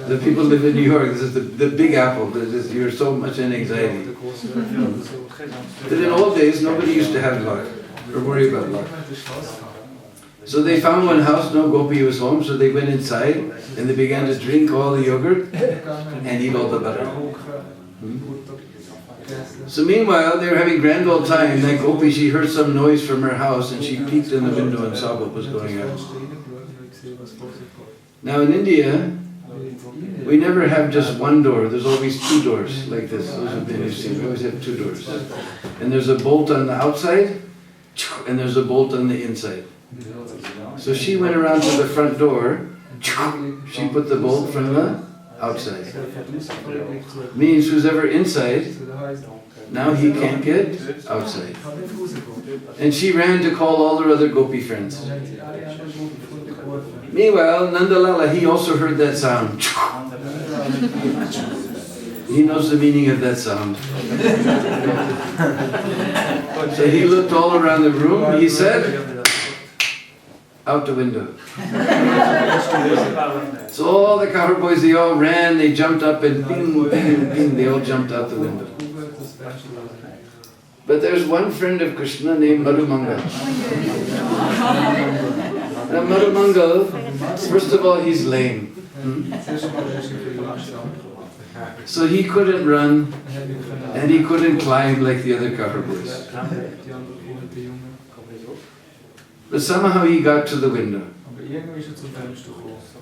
The people live in New York, this is the Big Apple, you're so much in anxiety. But in old days, nobody used to have luck, or worry about luck. So they found one house, no gopi was home, so they went inside, and they began to drink all the yogurt, and eat all the butter. So meanwhile, they were having grand old time. That gopi, she heard some noise from her house, and she peeked in the window and saw what was going on. Now in India, we never have just one door. There's always two doors like this. Those have been seen. We always have two doors. And there's a bolt on the outside, and there's a bolt on the inside. So she went around to the front door. She put the bolt from the outside. Means who's ever inside, now he can't get outside. And she ran to call all her other gopi friends. Meanwhile, Nandalala, he also heard that sound. He knows the meaning of that sound. So he looked all around the room, he said, out the window. So all the cowboys, they all ran, they jumped up and ping, ping, ping, they all jumped out the window. But there's one friend of Krishna named Madhumangal. Now Madhumangal, first of all, he's lame. So he couldn't run and he couldn't climb like the other cowboys. But somehow he got to the window.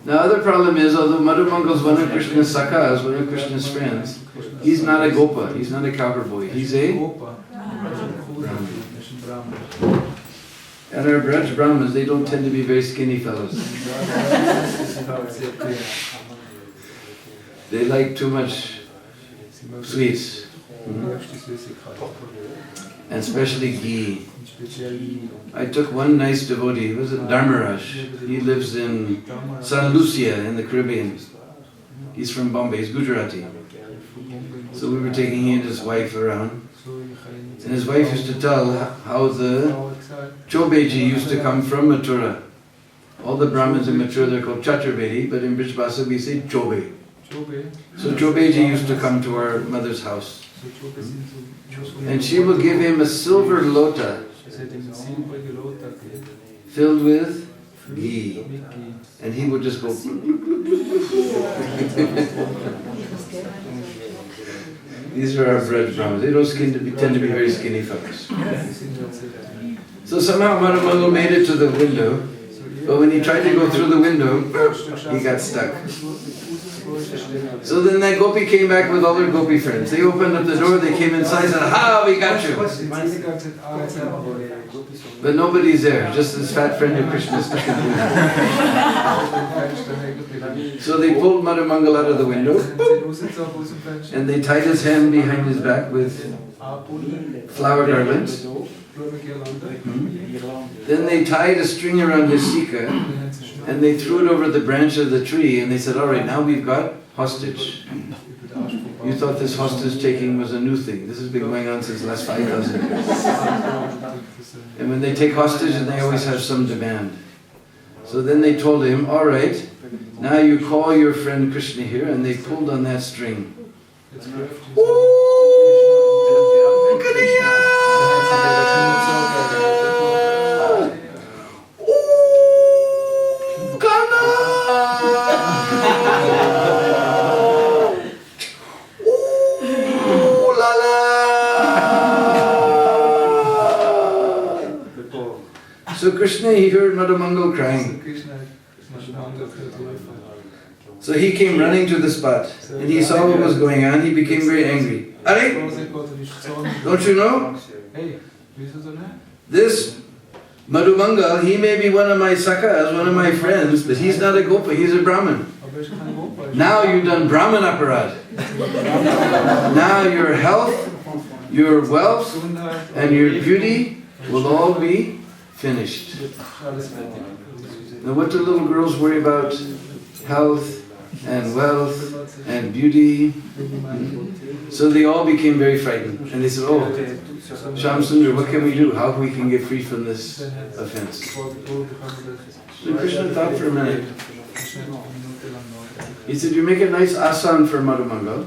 Now, other problem is, although Madhumangal is one of Krishna's sakhas, one of Krishna's friends, he's not a gopa, he's not a cowherd boy, he's a Brahman. And our Braj Brahmins, they don't tend to be very skinny fellows. They like too much sweets. And especially ghee. I took one nice devotee, was it Dharmaraj? He lives in San Lucia in the Caribbean. He's from Bombay, he's Gujarati. So we were taking he and his wife around. And his wife used to tell how the Chobeji used to come from Mathura. All the Brahmins in Mathura, they're called Chaturvedi, but in Brijbhasa we say Chobe. So Chobeji used to come to our mother's house. And she would give him a silver lota filled with ghee. And he would just go. These are our Braj Brahmins. They don't tend to be very skinny fellows. So somehow Madhumangal made it to the window, but when he tried to go through the window, he got stuck. So then that gopi came back with all her gopi friends. They opened up the door, they came inside and said, "Ha, we got you." But nobody's there, just this fat friend of Krishna stuck in the window. So they pulled Madhumangal out of the window, and they tied his hand behind his back with flower garlands. Then they tied a string around his sika, and they threw it over the branch of the tree, and they said, "All right, now we've got hostage." You thought this hostage taking was a new thing. This has been going on since the last 5,000 years. And when they take hostage, they always have some demand. So then they told him, all right, now you call your friend Krishna here, and they pulled on that string. Ooh, Kriya! Ooh, Kana! Ooh, Lala! So Krishna, he heard Madhamangal crying. So he came running to the spot, and he saw what was going on. He became very angry. Are, don't you know? This Madhamangal, he may be one of my sakhas, one of my friends, but he's not a gopa, he's a Brahmin. Now you've done Brahman aparad. Now your health, your wealth, and your beauty will all be finished. Now what do little girls worry about? Health and wealth and beauty. So they all became very frightened. And they said, oh, Shyam Sundar, what can we do? How we can get free from this offense? So Krishna thought for a minute. He said, you make a nice asan for Madhamangal,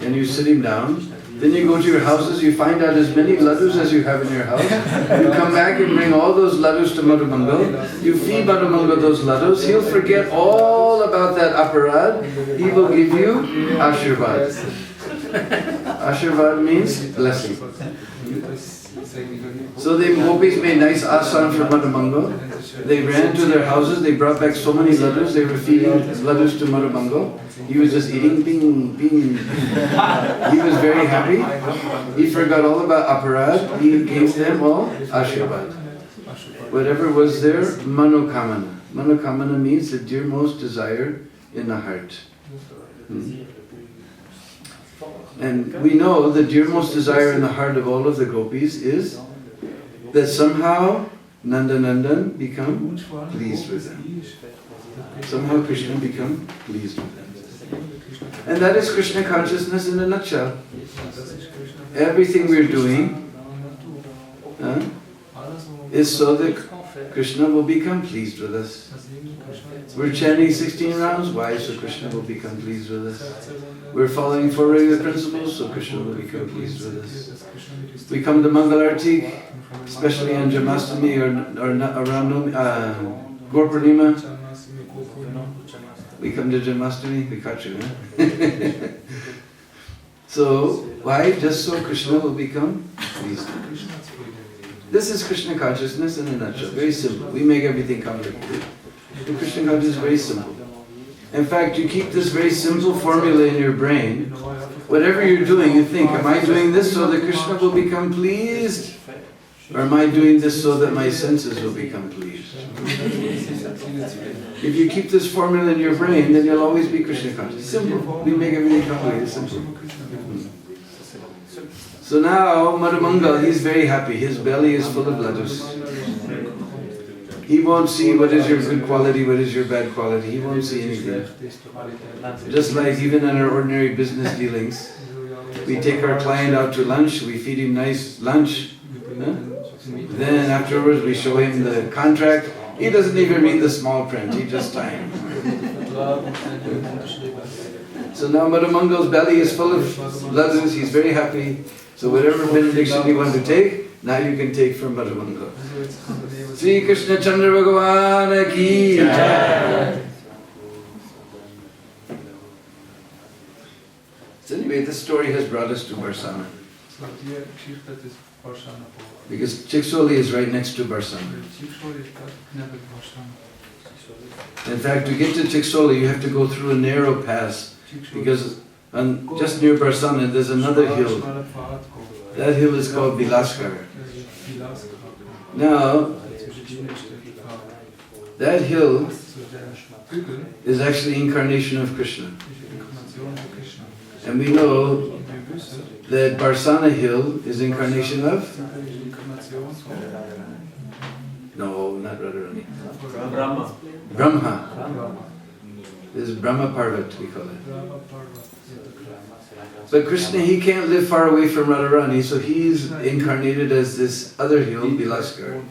and you sit him down. Then you go to your houses, you find out as many laddus as you have in your house. You come back and bring all those laddus to Madhamangal. You feed Madhamangal those laddus. He'll forget all about that aparad. He will give you Ashirvad. Ashirvad means blessing. So the gopis made nice asan for Madhamangal. They ran to their houses, they brought back so many laddus, they were feeding laddus to Madhamangal. He was just eating, bing, bing. He was very happy. He forgot all about aparad. He gave them all Ashirvad. Whatever was their manokamana. Manokamana means the dearmost desire in the heart. And we know the dearmost desire in the heart of all of the gopis is that somehow Nandanandan become pleased with them. Somehow Krishna become pleased with them. And that is Krishna consciousness in a nutshell. Everything we're doing is so that Krishna will become pleased with us. We're chanting 16 rounds, why? So Krishna will become pleased with us. We're following 4 regular principles, so Krishna will become pleased with us. We come to Mangal Arti, especially on Janmashtami or around Gaur Purnima. We come to Janmashtami, we catch you, huh? So, why? Just so Krishna will become pleased. This is Krishna consciousness in a nutshell, very simple. We make everything complicated. The Krishna consciousness is very simple. In fact, you keep this very simple formula in your brain. Whatever you're doing, you think, am I doing this so that Krishna will become pleased? Or am I doing this so that my senses will become pleased? If you keep this formula in your brain, then you'll always be Krishna conscious. Simple. We make everything complicated, simple. So now, Madhamangal, he's very happy. His belly is full of laddus. He won't see what is your good quality, what is your bad quality. He won't see anything. Just like even in our ordinary business dealings, we take our client out to lunch, we feed him nice lunch. Then afterwards we show him the contract. He doesn't even read the small print, he just signs. So now Madhamangal's belly is full of laddus, he's very happy. So whatever benediction you want to take, now you can take from Madhamangal. Sri Krishna Chandra Bhagavan ki jai. So anyway, this story has brought us to Varsana. Because Chiksoli is right next to Varsana. In fact, to get to Chiksoli, you have to go through a narrow pass. Because just near Varsana, there's another hill. That hill is called Bilaskar. Now, that hill is actually incarnation of Krishna. And we know that Varsana hill is incarnation of? No, not Radharani. Brahma. This is Brahma Parvat, we call it. But Krishna, he can't live far away from Radharani, so he's incarnated as this other hill, Bilaskar.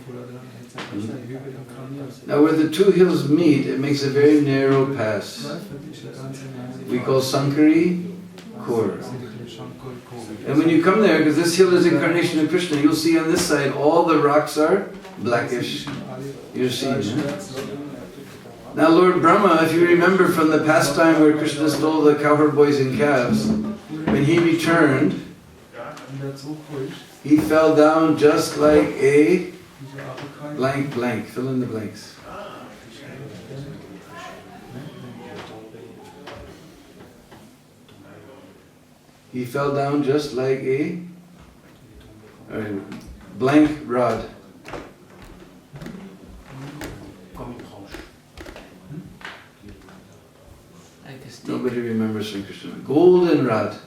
Now where the two hills meet, it makes a very narrow pass. We call Sankari Kor. And when you come there, because this hill is incarnation of Krishna, you'll see on this side all the rocks are blackish. You're seeing it. Now Lord Brahma, if you remember from the past time where Krishna stole the cowherd boys and calves, when he returned, he fell down just like a blank blank. Fill in the blanks. He fell down just like a blank rod. Nobody remembers Sri Krishna. Golden rod.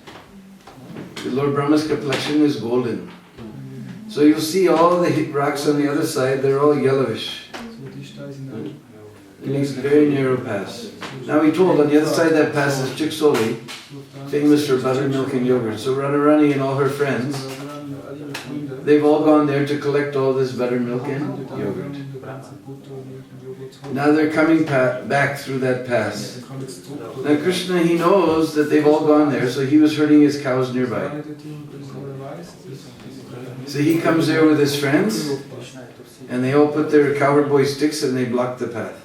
The Lord Brahma's complexion is golden. So you'll see all the rocks on the other side, they're all yellowish. It makes a very narrow pass. Now we told on the other side of that pass is Chiksoli, famous for buttermilk and yogurt. So Radharani and all her friends, they've all gone there to collect all this buttermilk and yogurt. Now they're coming back through that pass. Now Krishna, he knows that they've all gone there, so he was herding his cows nearby. So he comes there with his friends, and they all put their cowherd boy sticks and they block the path.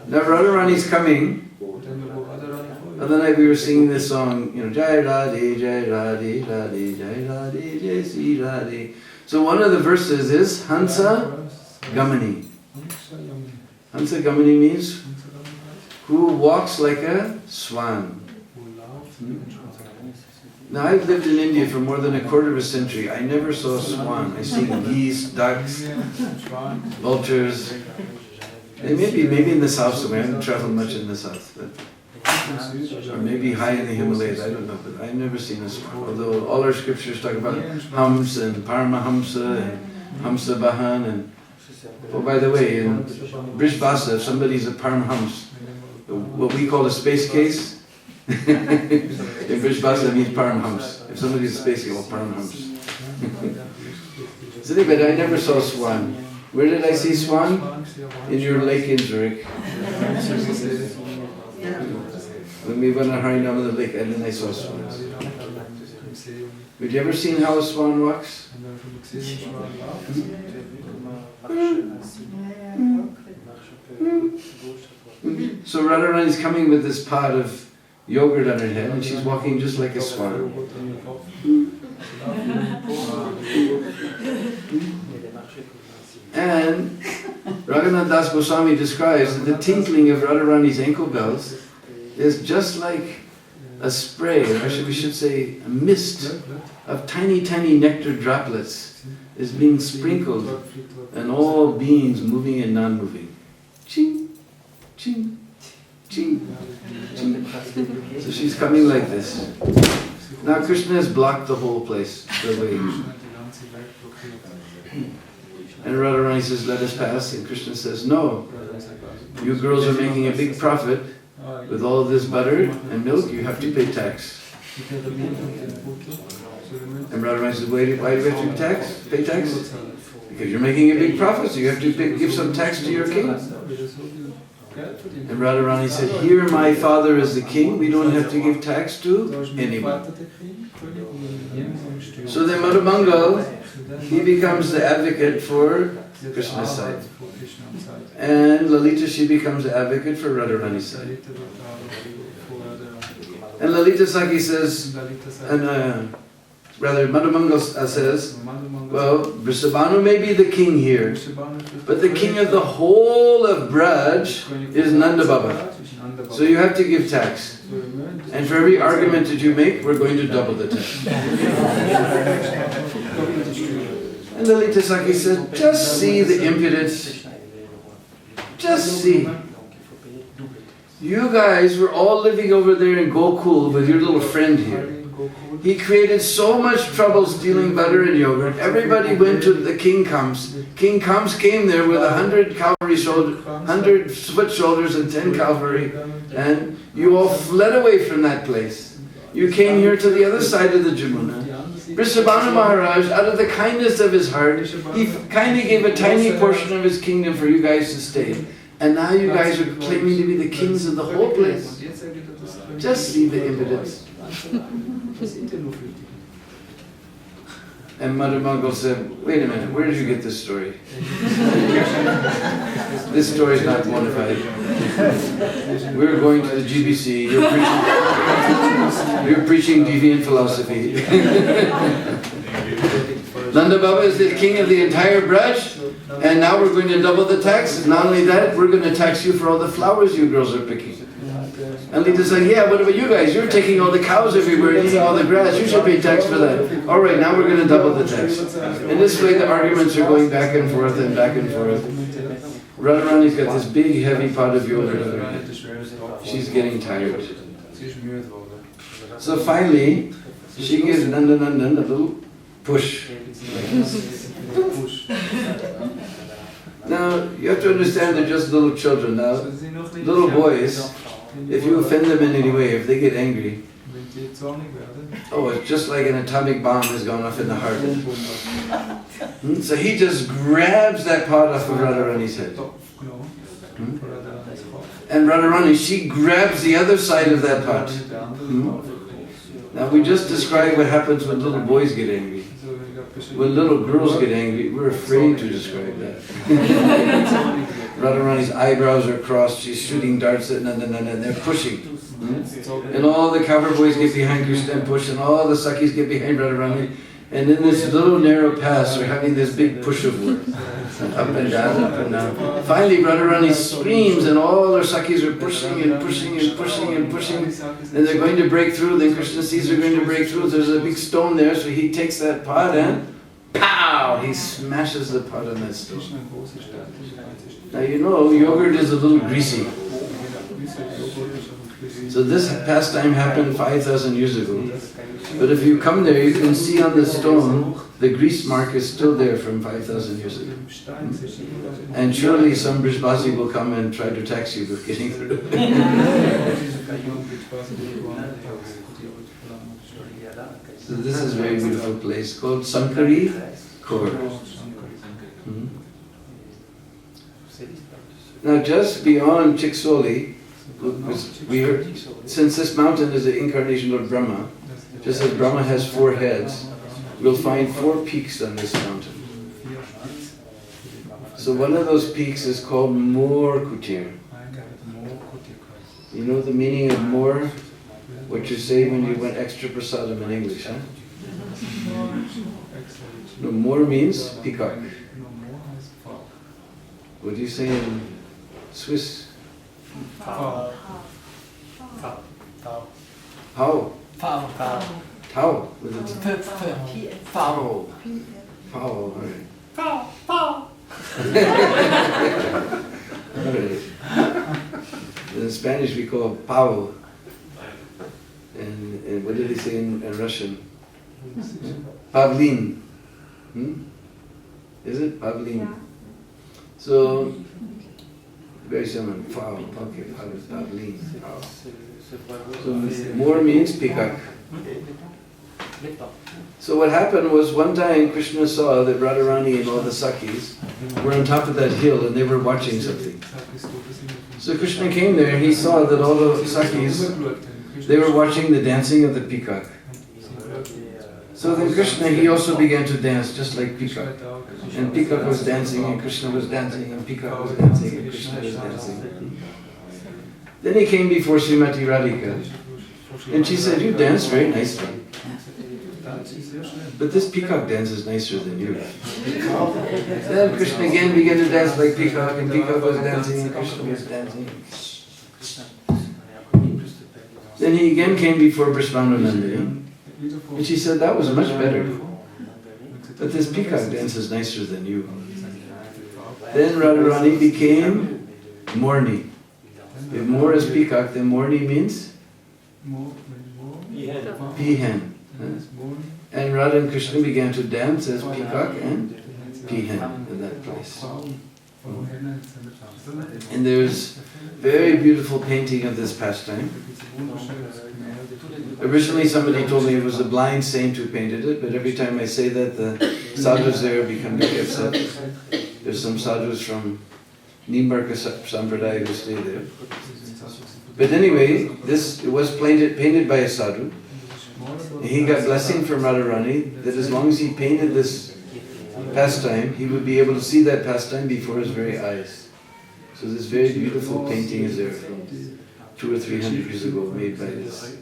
Now Radharani's coming. Other night we were singing this song, Jai Radhe, Jai Radhe, Radhe, Jai Radhe, Jai Sri Radhe. So one of the verses is Hansa Gamani. Hansa Gamani means who walks like a swan. Now I've lived in India for more than a quarter of a century. I never saw a swan. I've seen geese, ducks, vultures. Maybe in the south somewhere. I haven't traveled much in the south, or maybe high in the Himalayas. I don't know, but I've never seen a swan. Although all our scriptures talk about Hams and Paramahamsa and Hamsa Bahan and. Oh, by the way, in Brishbasa, if somebody's a Paramahams, what we call a space case, in Brishbasa means Paramahams. If somebody's a space case, Paramahams. So anyway, I never saw a swan. Where did I see swan? In your lake in Zurich. When we went on Harinam in the lake, and then I saw swans. Have you ever seen how a swan walks? So Radharani is coming with this pot of yogurt on her head, and she's walking just like a swan. And Raghunath Das Goswami describes that the tinkling of Radharani's ankle bells is just like a spray, or we should say a mist of tiny, tiny nectar droplets is being sprinkled on all beings moving and non-moving. Ching, ching, ching, ching. So she's coming like this. Now Krishna has blocked the whole place, the way. And Radharani says, let us pass. And Krishna says, no. You girls are making a big profit. With all of this butter and milk, you have to pay tax. And Radharani says, why do we have to pay tax? Because you're making a big profit, so you have to give some tax to your king. And Radharani said, here my father is the king, we don't have to give tax to anyone. So then Madhumangal, he becomes the advocate for Krishna's side. And Lalita, she becomes the advocate for Radharani's side. And Lalita Sakhi says, Madhumangal says, well, Vrishabhanu may be the king here, but the king of the whole of Braj is Nanda Baba. So you have to give tax. And for every argument that you make, we're going to double the tax. And Lalita Sakhi said, just see the impudence. Just see. You guys were all living over there in Gokul with your little friend here. He created so much trouble stealing butter and yogurt. Everybody went to the King Comes. King Comes came there with 100 cavalry soldiers, 100 foot soldiers and 10 cavalry. And You all fled away from that place. You came here to the other side of the Jamuna. Vrishabhanu Maharaj, out of the kindness of his heart, he kindly gave a tiny portion of his kingdom for you guys to stay. And now you guys are claiming to be the kings of the whole place. Just see the impotence. And Mother Mangal said, wait a minute, where did you get this story? This story is not bona fide. We're going to the GBC, you're preaching deviant philosophy. Nanda Baba is the king of the entire Braj, and now we're going to double the tax. And not only that, we're going to tax you for all the flowers you girls are picking. And Lita's like, yeah, what about you guys? You're taking all the cows everywhere and eating all the grass. You should pay tax for that. All right, now we're going to double the tax. In this way, the arguments are going back and forth and back and forth. Radharani's got this big, heavy pot of yogurt. She's getting tired. So finally, she gives Nandanandan a little push. Now, you have to understand they're just little children. Now, little boys, if you offend them in any way, if they get angry, oh, it's just like an atomic bomb has gone off in the heart. So he just grabs that pot off of Radharani's head. And Radharani, she grabs the other side of that pot. Now we just described what happens when little boys get angry. When little girls get angry, we're afraid to describe that. Radharani's eyebrows are crossed, she's shooting darts at Nanda, and they're pushing. And all the cowherd boys get behind Krishna and push, and all the Sakis get behind Radharani. And in this little narrow pass, they're having this big push of work. Up and down, up and down. Finally, Radharani screams, and all their Sakis are pushing and pushing and pushing and pushing. And they're going to break through. Then Krishna sees they're going to break through. There's a big stone there, so he takes that pot and pow! He smashes the pot on that stone. Now you know, yogurt is a little greasy. So this pastime happened 5,000 years ago. But if you come there, you can see on the stone, the grease mark is still there from 5,000 years ago. And surely some Brijbasi will come and try to tax you with getting through. So this is a very beautiful place called Sankari Kaur. Now just beyond Chiksoli, since this mountain is the incarnation of Brahma, just as Brahma has 4 heads, we'll find 4 peaks on this mountain. So one of those peaks is called Mor Kutir. You know the meaning of Mor? What you say when you went extra prasadam in English, huh? No, Mor means peacock. What do you say in Swiss? How? How? Tau. With its Tau. Tau. Alright. In Spanish we call Pau. And what did they say in Russian? Pavlin. Is it? Pavlin. Yeah. So, very similar. Pau. Okay, Pavlin. Pau. So, Mor means peacock. So what happened was one time Krishna saw that Radharani and all the Sakis were on top of that hill and they were watching something. So Krishna came there and he saw that all the Sakis, they were watching the dancing of the peacock. So then Krishna, he also began to dance just like peacock. And peacock was dancing and Krishna was dancing and peacock was dancing and Krishna was dancing. Then he came before Srimati Radhika. And she said, you dance very nicely. But this peacock dance is nicer than you. Then Krishna again began to dance like peacock, and peacock was dancing, and Krishna was dancing. Then he again came before Vrishabhanu Nandini, and she said, that was much better. But this peacock dance is nicer than you. Then Radharani became Morni. If Mor is peacock, then Morni means? Peahen. And Radha and Krishna began to dance as peacock and peahen in that place. And there's very beautiful painting of this pastime. Originally somebody told me it was a blind saint who painted it, but every time I say that, the sadhus there become very upset. There's some sadhus from Nimbarka Sampradaya who stay there. But anyway, it was painted by a sadhu. He got blessing from Radharani that as long as he painted this pastime, he would be able to see that pastime before his very eyes. So this very beautiful painting is there from 200 or 300 years ago, made by this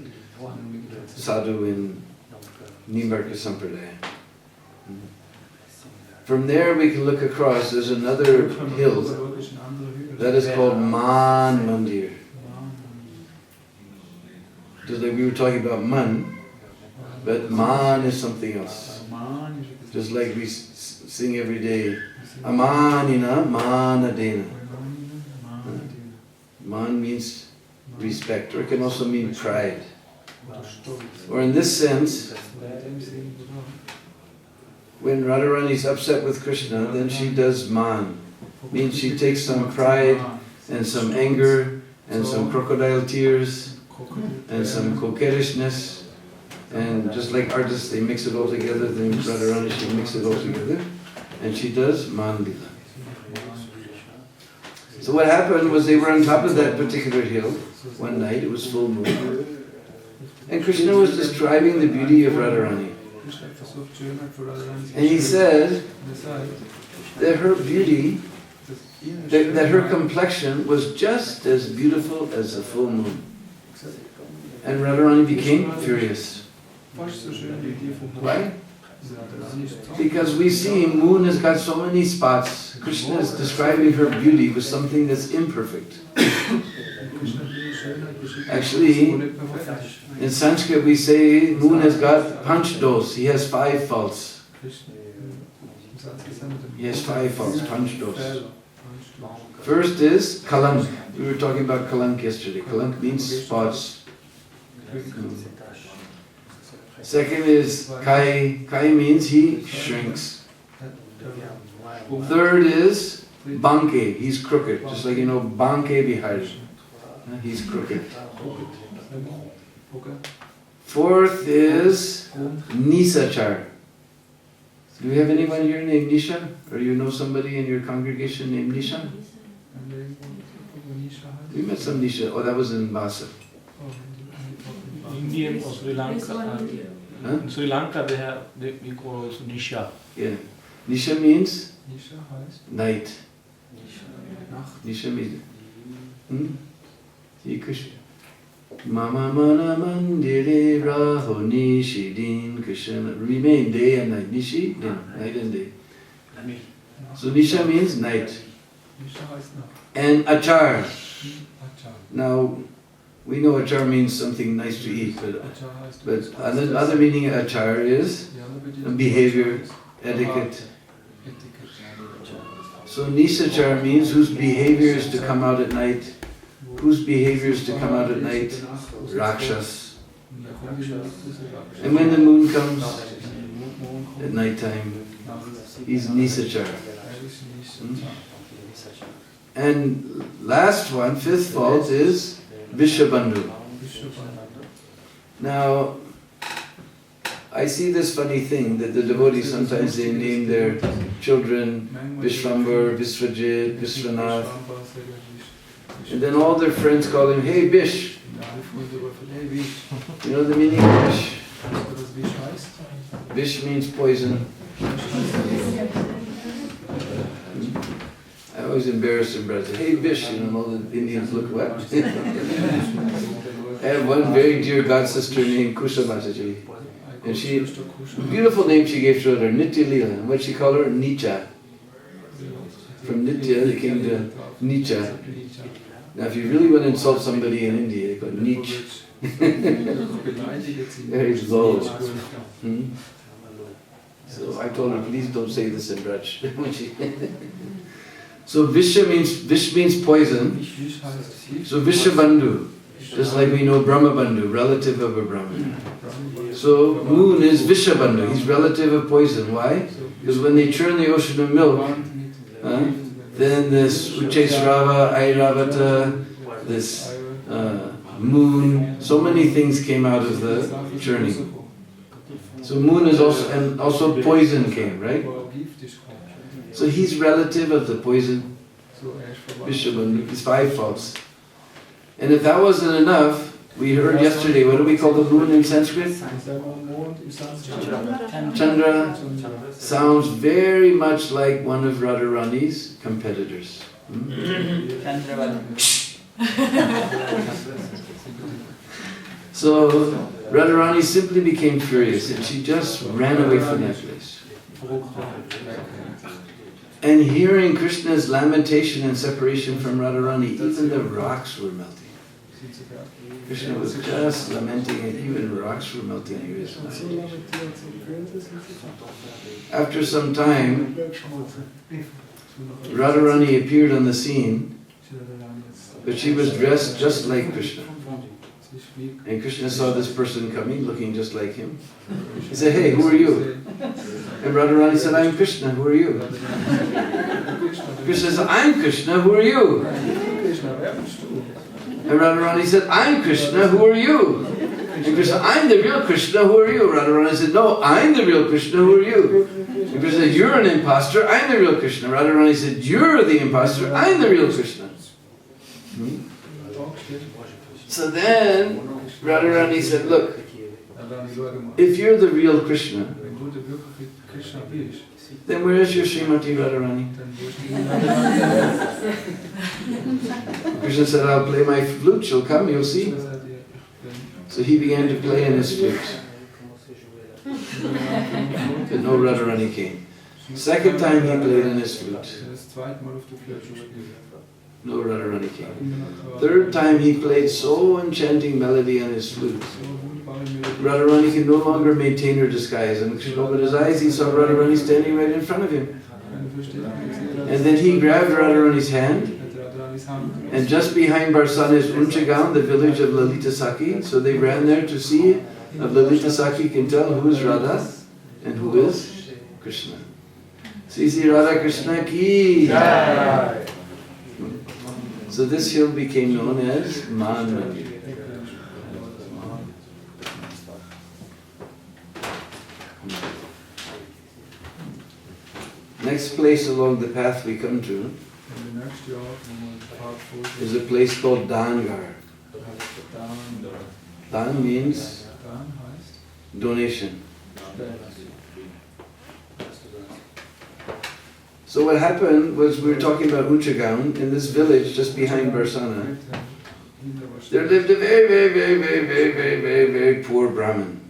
sadhu in Nimbarka Sampradaya. From there we can look across, there's another hill that is called Man Mandir. Just like we were talking about Man, but Man is something else. Just like we sing every day, Amanina Manadena. Man means respect, or it can also mean pride. Or in this sense, when Radharani is upset with Krishna, then she does man. Means she takes some pride and some anger and some crocodile tears and some coquettishness, and just like artists, they mix it all together. Then Radharani, she mix it all together, and she does Man Lila. So what happened was they were on top of that particular hill one night. It was full moon, and Krishna was describing the beauty of Radharani. And he said that her beauty, that her complexion was just as beautiful as the full moon. And Radharani became furious. Why? Because we see moon has got so many spots. Krishna is describing her beauty with something that's imperfect. Actually, in Sanskrit we say moon has got panch dos. He has 5 faults. He has 5 faults, panch dos. First is kalank. We were talking about kalank yesterday. Kalank means spots. Second is kai. Kai means he shrinks. Third is banke. He's crooked. Just like you know, banke bihar. He's crooked. Fourth is nisachar. Do we have anyone here named Nisha? Or you know somebody in your congregation named Nisha? We met some Nisha. Oh, that was in Basa. Indian or Sri Lanka. In Sri Lanka we call also Nisha. Yeah. Nisha means night. Nisha means Krishna. Mama mana mandire raho nishi din Krishna. Remain day and night. Nishi, night and day. So Nisha means night. And achar. Now, we know achar means something nice to eat, but another meaning of achar is behavior, etiquette. So nisachar means whose behavior is to come out at night. Whose behavior is to come out at night? Rakshas. And when the moon comes at night time, he's nisachar. And last one, 5th fault is Vishabandhu. Now, I see this funny thing that the devotees sometimes they name their children Vishwambar, Viswajit, Vishwanath, and then all their friends call him, hey Vish. You know the meaning of Vish? Vish means poison. I always embarrass them, brother. Hey Vish, you know, all the Indians look what? I have one very dear god sister named Kusha Mataji. And she, beautiful name she gave to her, Nitya Lila. And what she called her? Nicha. From Nitya, they came to Nicha. Now if you really want to insult somebody in India, they go Nich. Very low. So I told her, please don't say this in Braj. So Vish means poison. So Vishabandhu, just like we know Brahmabandhu, relative of a Brahman. So moon is Vishabandhu, he's relative of poison. Why? Because when they churn the ocean of milk, then this Uchesrava, Airavata, this moon, so many things came out of the journey. So moon is also, and also poison came, right? So he's relative of the poison, Vishaman, he's 5 faults. And if that wasn't enough, we heard yesterday, what do we call the moon in Sanskrit? Chandra sounds very much like one of Radharani's competitors. So Radharani simply became furious and she just ran away from that place. And hearing Krishna's lamentation and separation from Radharani, even the rocks were melting. Krishna was just lamenting and even rocks were melting in his mind. After some time, Radharani appeared on the scene, but she was dressed just like Krishna. And Krishna saw this person coming, looking just like him. He said, "Hey, who are you?" And Radharani said, "I'm Krishna, who are you?" Krishna said, "I'm Krishna, who are you?" And Radharani said, "I'm Krishna, who are you?" And Krishna said, "I'm the real Krishna, who are you?" Radharani said, "No, I'm the real Krishna, who are you?" And Krishna said, "You're an imposter, I'm the real Krishna." Radharani said, "You're the imposter, I'm the real Krishna." So then Radharani said, "Look, if you're the real Krishna, then where is your Srimati Radharani?" Krishna said, "I'll play my flute, she'll come, you'll see." So he began to play in his flute. But no Radharani came. Second time he played in his flute. No Radharani came. Third time he played so enchanting melody on his flute. Radharani could no longer maintain her disguise. And Krishna opened his eyes, he saw Radharani standing right in front of him. And then he grabbed Radharani's hand. And just behind Varsana is Unchagaon, the village of Lalita Saki. So they ran there to see if Lalita Saki can tell who is Radha and who is Krishna. So you see Radha Krishna ki Jai. So this hill became known as Man Mandir. Next place along the path we come to is a place called Dangar. Dan means donation. So what happened was, we were talking about Unchagaon, in this village just behind Varsana. There lived a very, very, very, very, very, very, very, very poor Brahmin,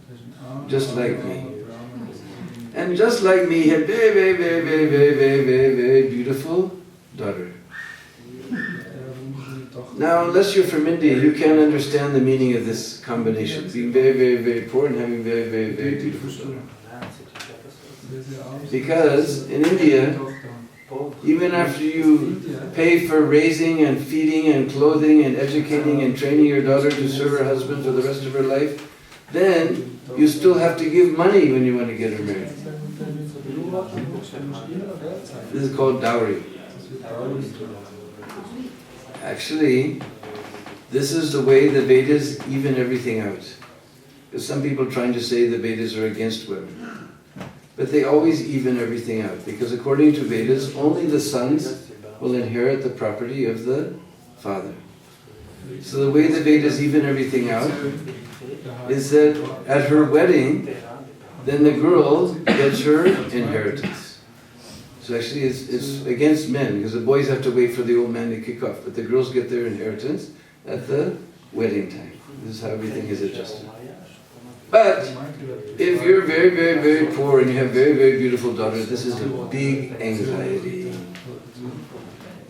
just like me. And just like me, he had very, very, very, very, very, very, very, very beautiful daughter. Now, unless you're from India, you can't understand the meaning of this combination, being very, very, very poor and having very, very, very beautiful daughter. Because in India, even after you pay for raising and feeding and clothing and educating and training your daughter to serve her husband for the rest of her life, then you still have to give money when you want to get her married. This is called dowry. Actually, this is the way the Vedas even everything out. Because some people trying to say the Vedas are against women. But they always even everything out. Because according to Vedas, only the sons will inherit the property of the father. So the way the Vedas even everything out is that at her wedding, then the girl gets her inheritance. So actually it's against men, because the boys have to wait for the old man to kick off, but the girls get their inheritance at the wedding time. This is how everything is adjusted. But if you're very, very, very poor and you have very, very beautiful daughters, this is a big anxiety.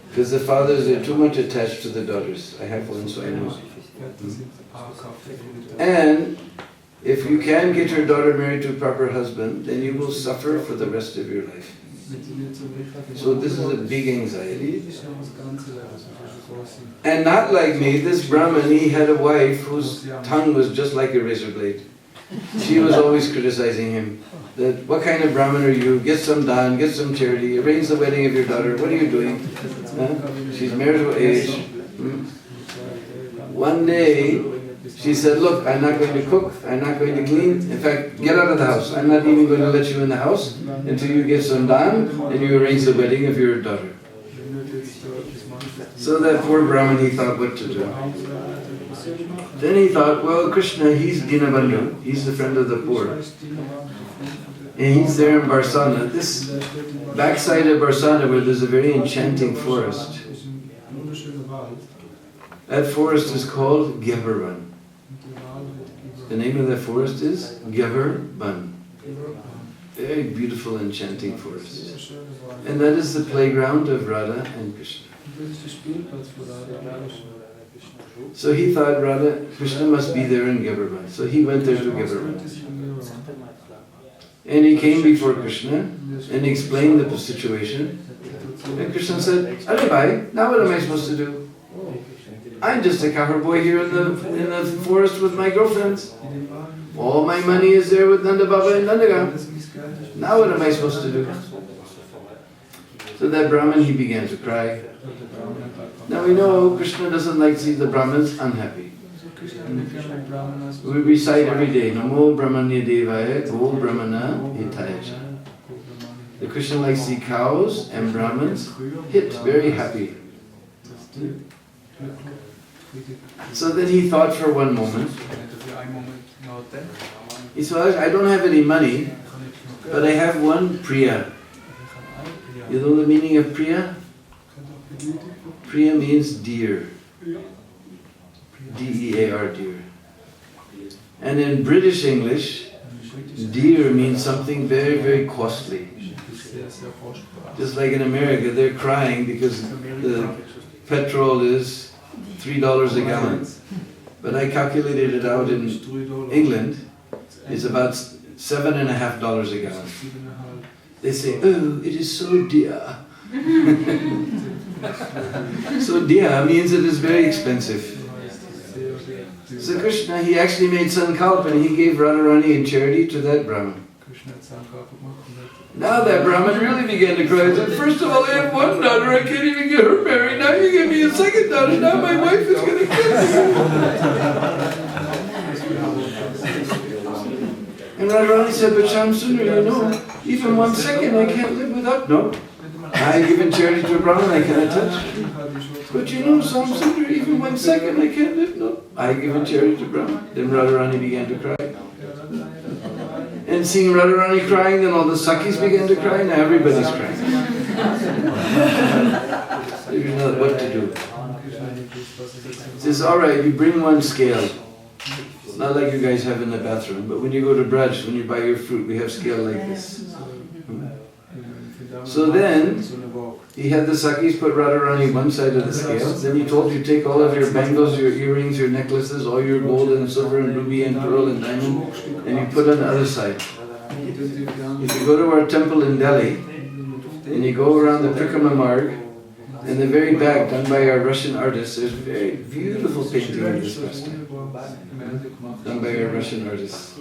Because the fathers are too much attached to the daughters. I have one, so I know. And if you can get your daughter married to a proper husband, then you will suffer for the rest of your life. So this is a big anxiety. And not like me, this Brahman, he had a wife whose tongue was just like a razor blade. She was always criticizing him. That, what kind of Brahmin are you? Get some daan, get some charity, arrange the wedding of your daughter. What are you doing? Huh? She's marital age. One day, she said, look, I'm not going to cook, I'm not going to clean. In fact, get out of the house. I'm not even going to let you in the house until you get some daan and you arrange the wedding of your daughter. So that poor Brahmin, he thought what to do. Then he thought, well, Krishna, he's Deena Bandhu, he's the friend of the poor. And he's there in Varsana, this backside of Varsana where there's a very enchanting forest. That forest is called Gyavarban. The name of that forest is Gyavarban. Very beautiful, enchanting forest. And that is the playground of Radha and Krishna. So he thought Radha Krishna must be there in Gyavarban. So he went there to Gyavarban. And he came before Krishna and explained the situation. And Krishna said, "Arey bhai, now what am I supposed to do? I'm just a cowherd boy here in the forest with my girlfriends. All my money is there with Nanda Baba and Nandagam. Now what am I supposed to do?" So that Brahmin, he began to cry. Now we know Krishna doesn't like to see the Brahmins unhappy. We recite every day, Namo Brahmanya Devaya Go Brahmana Hitayacha. The Krishna likes to see cows and Brahmins hit, very happy. So then he thought for one moment. He said, I don't have any money, but I have one Priya. You know the meaning of Priya? Priya means deer. D-E-A-R, deer. And in British English, deer means something very, very costly. Just like in America, they're crying because the petrol is $3 a gallon. But I calculated it out in England, it's about $7.50 a gallon. They say, oh, it is so dear. So dear means it is very expensive. So Krishna, he actually made Sankalpa and he gave Radharani in charity to that Brahmin. Now that Brahmin really began to cry. He said, first of all, I have one daughter, I can't even get her married. Now you give me a second daughter, now my wife is going to kill me. And Radharani said, but Sham Sundar, you know, even 1 second I can't live without. No, I give in charity to a Brahmin, I cannot touch. But you know, Sham Sundar, even 1 second I can't live. No, I give in charity to Brahmin. Then Radharani began to cry. And seeing Radharani crying, then all the Sakis began to cry, now everybody's crying. So you know what to do. He says, alright, you bring one scale. It's not like you guys have in the bathroom, but when you go to Braj, when you buy your fruit, we have scale like this. So then, he had the Sakis put Radharani one side of the scale, then he told you take all of your bangles, your earrings, your necklaces, all your gold and silver and ruby and pearl and diamond, and you put on the other side. If you go to our temple in Delhi, and you go around the Prikrama Marg, in the very back, done by our Russian artists, there's a very beautiful painting of this pastime, done by our Russian artists.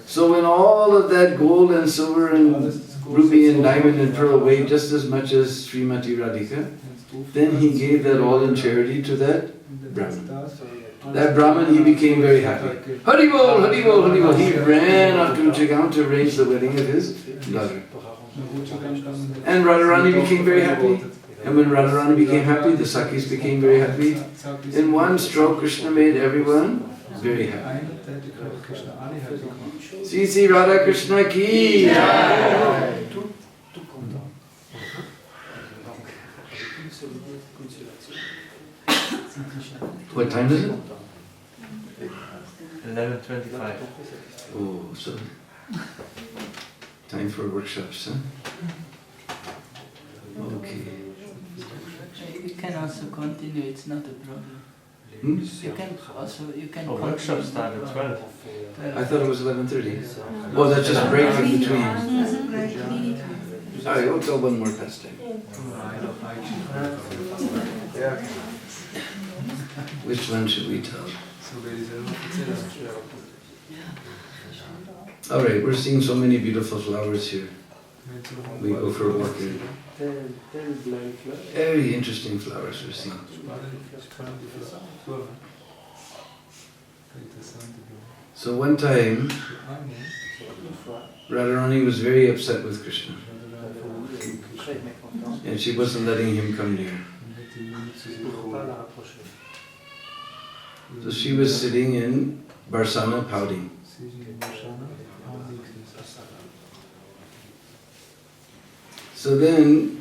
So when all of that gold and silver and ruby and diamond and pearl weighed just as much as Srimati Radhika, then he gave that all in charity to that Brahmin. That Brahmin, he became very happy. Haribol, Haribol, Haribol. He ran off to Uchigaon to arrange the wedding of his daughter. And Radharani became very happy. And when Radharani became happy, the Sakis became very happy. In one stroke, Krishna made everyone very happy. Sri Radha Krishna ki jai. What time is it? 11:25. Oh, so time for workshops, huh? Okay. You can also continue, it's not a problem. You can Oh, workshop start at 12. I thought it was 11:30. Oh, that's just break in between. Alright, we'll tell one more pastime. Which one should we tell? All right, we're seeing so many beautiful flowers here. We go for a walk here. Very interesting flowers we're seeing. So one time, Radharani was very upset with Krishna, and she wasn't letting him come near. So she was sitting in Varsana pouting. So then,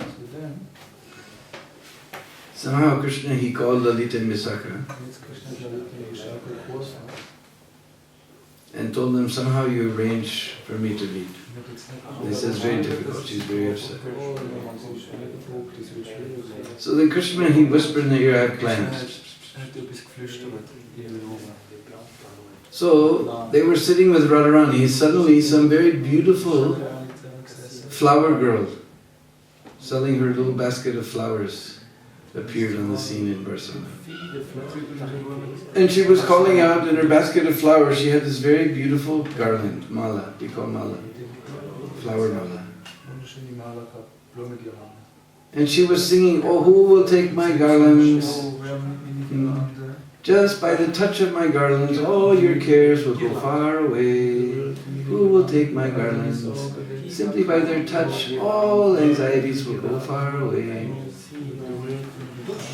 somehow Krishna, he called Lalita and Visakha and told them, somehow you arrange for me to meet. They said, it's very difficult, she's very upset. So then Krishna, he whispered in the ear, I have plans. So they were sitting with Radharani, suddenly some very beautiful flower girl selling her little basket of flowers appeared on the scene in Varsana. And she was calling out in her basket of flowers, she had this very beautiful garland, mala, we call mala, flower mala. And she was singing, oh, who will take my garlands? Just by the touch of my garlands, all your cares will go far away. Who will take my garlands? Simply by their touch, all anxieties will go far away.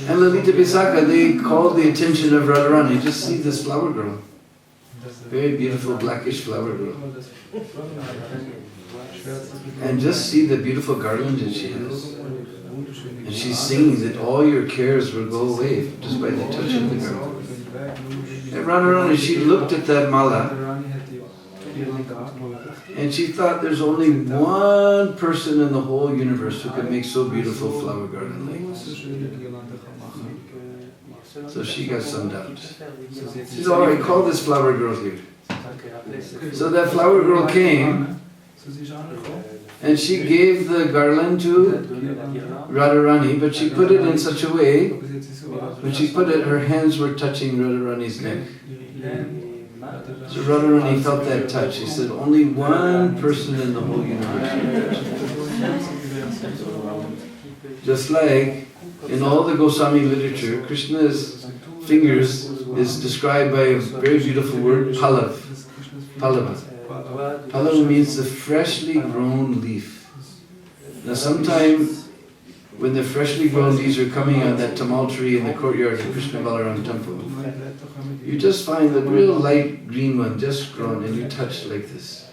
And Lalita Visakha, they called the attention of Radharani. Just see this flower girl. Very beautiful blackish flower girl. And just see the beautiful garland that she has. And she's singing that all your cares will go away just by the touch of the garland. And Radharani, she looked at that mala and she thought there's only one person in the whole universe who can make so beautiful flower garland like this. So she got some doubt. She said, all right, call this flower girl here. So that flower girl came and she gave the garland to Radharani, but she put it in such a way, when she put it, her hands were touching Radharani's neck. So Radharani felt that touch. She said, only one person in the whole universe. Just like in all the Goswami literature, Krishna's fingers is described by a very beautiful word, palav. Palava. Palava means the freshly grown leaf. Now sometimes when the freshly grown leaves are coming on that tamal tree in the courtyard of Krishna Balaram temple, you just find the real light green one just grown and you touch like this.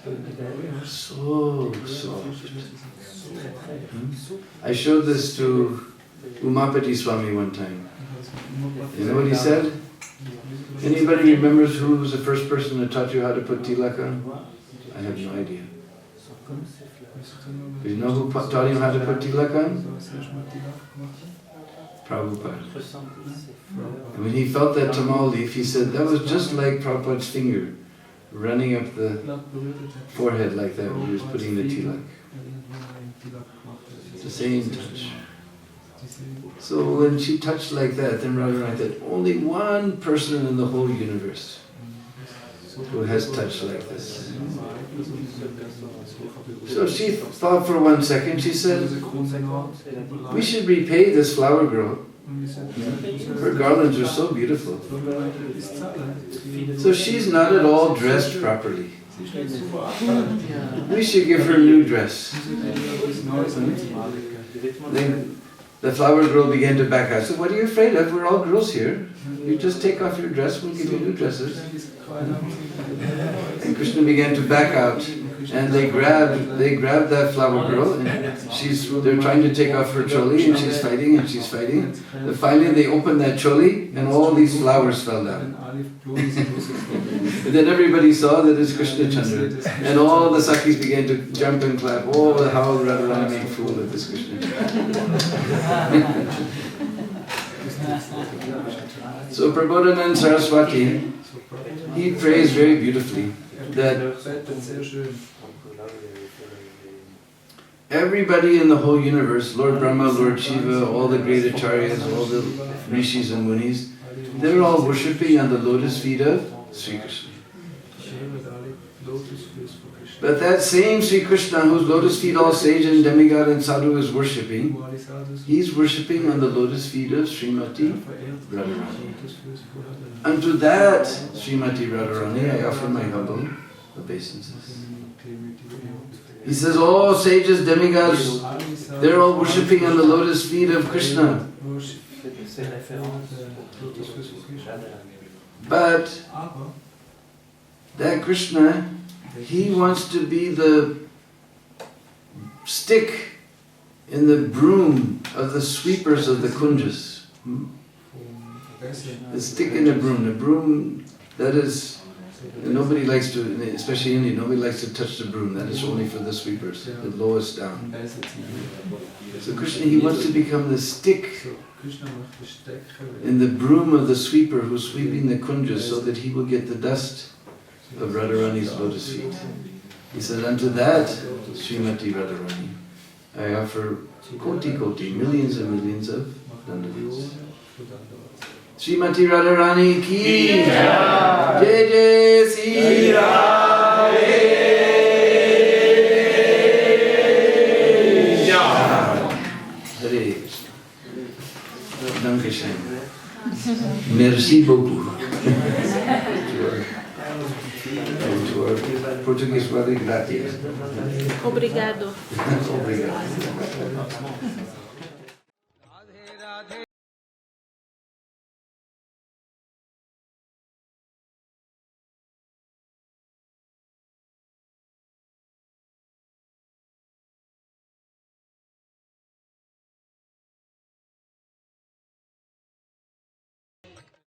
So soft. I showed this to Umapati Swami one time. You know what he said? Anybody remembers who was the first person who taught you how to put tilak on? I have no idea. Do you know who taught him how to put tilak on? Prabhupada. And when he felt that tamal leaf, he said that was just like Prabhupada's finger running up the forehead like that when he was putting the tilak. It's the same touch. So when she touched like that, then Radharani said, only one person in the whole universe who has touched like this. So she thought for 1 second, she said, we should repay this flower girl. Her garlands are so beautiful. So she's not at all dressed properly. We should give her a new dress. Then the flower girl began to back out. So what are you afraid of? We're all girls here. You just take off your dress, we'll give you new dresses. And Krishna began to back out. And they grabbed that flower girl and they're trying to take off her choli and she's fighting and she's fighting. And finally they opened that choli and all these flowers fell down. And then everybody saw that it's Krishna Chandra. And all the Sakhis began to jump and clap. Oh, how Radharani made a fool of this Krishna. So Prabodhanand Saraswati, he prays very beautifully that everybody in the whole universe, Lord Brahma, Lord Shiva, all the great acharyas, all the rishis and munis, they're all worshipping on the lotus feet of Sri Krishna. But that same Sri Krishna, whose lotus feet all sage and demigod and sadhu is worshipping, he's worshipping on the lotus feet of Srimati Radharani. Unto that Srimati Radharani I offer my humble obeisances. He says, all sages, demigods, they're all worshipping on the lotus feet of Krishna. But that Krishna, he wants to be the stick in the broom of the sweepers of the kunjas. The stick in the broom that is, nobody likes to, especially in India, nobody likes to touch the broom. That is only for the sweepers, the lowest down. So Krishna, he wants to become the stick in the broom of the sweeper who's sweeping the kunjas, so that he will get the dust of Radharani's lotus feet. He said, unto that Srimati Radharani I offer koti, millions and millions of dandavats. Srimati Radharani ki Jai Jai Sri Radhe. Hare Krishna. Dankeschön. Merci beaucoup. To our Portuguese, well, gracias. Obrigado. Obrigado.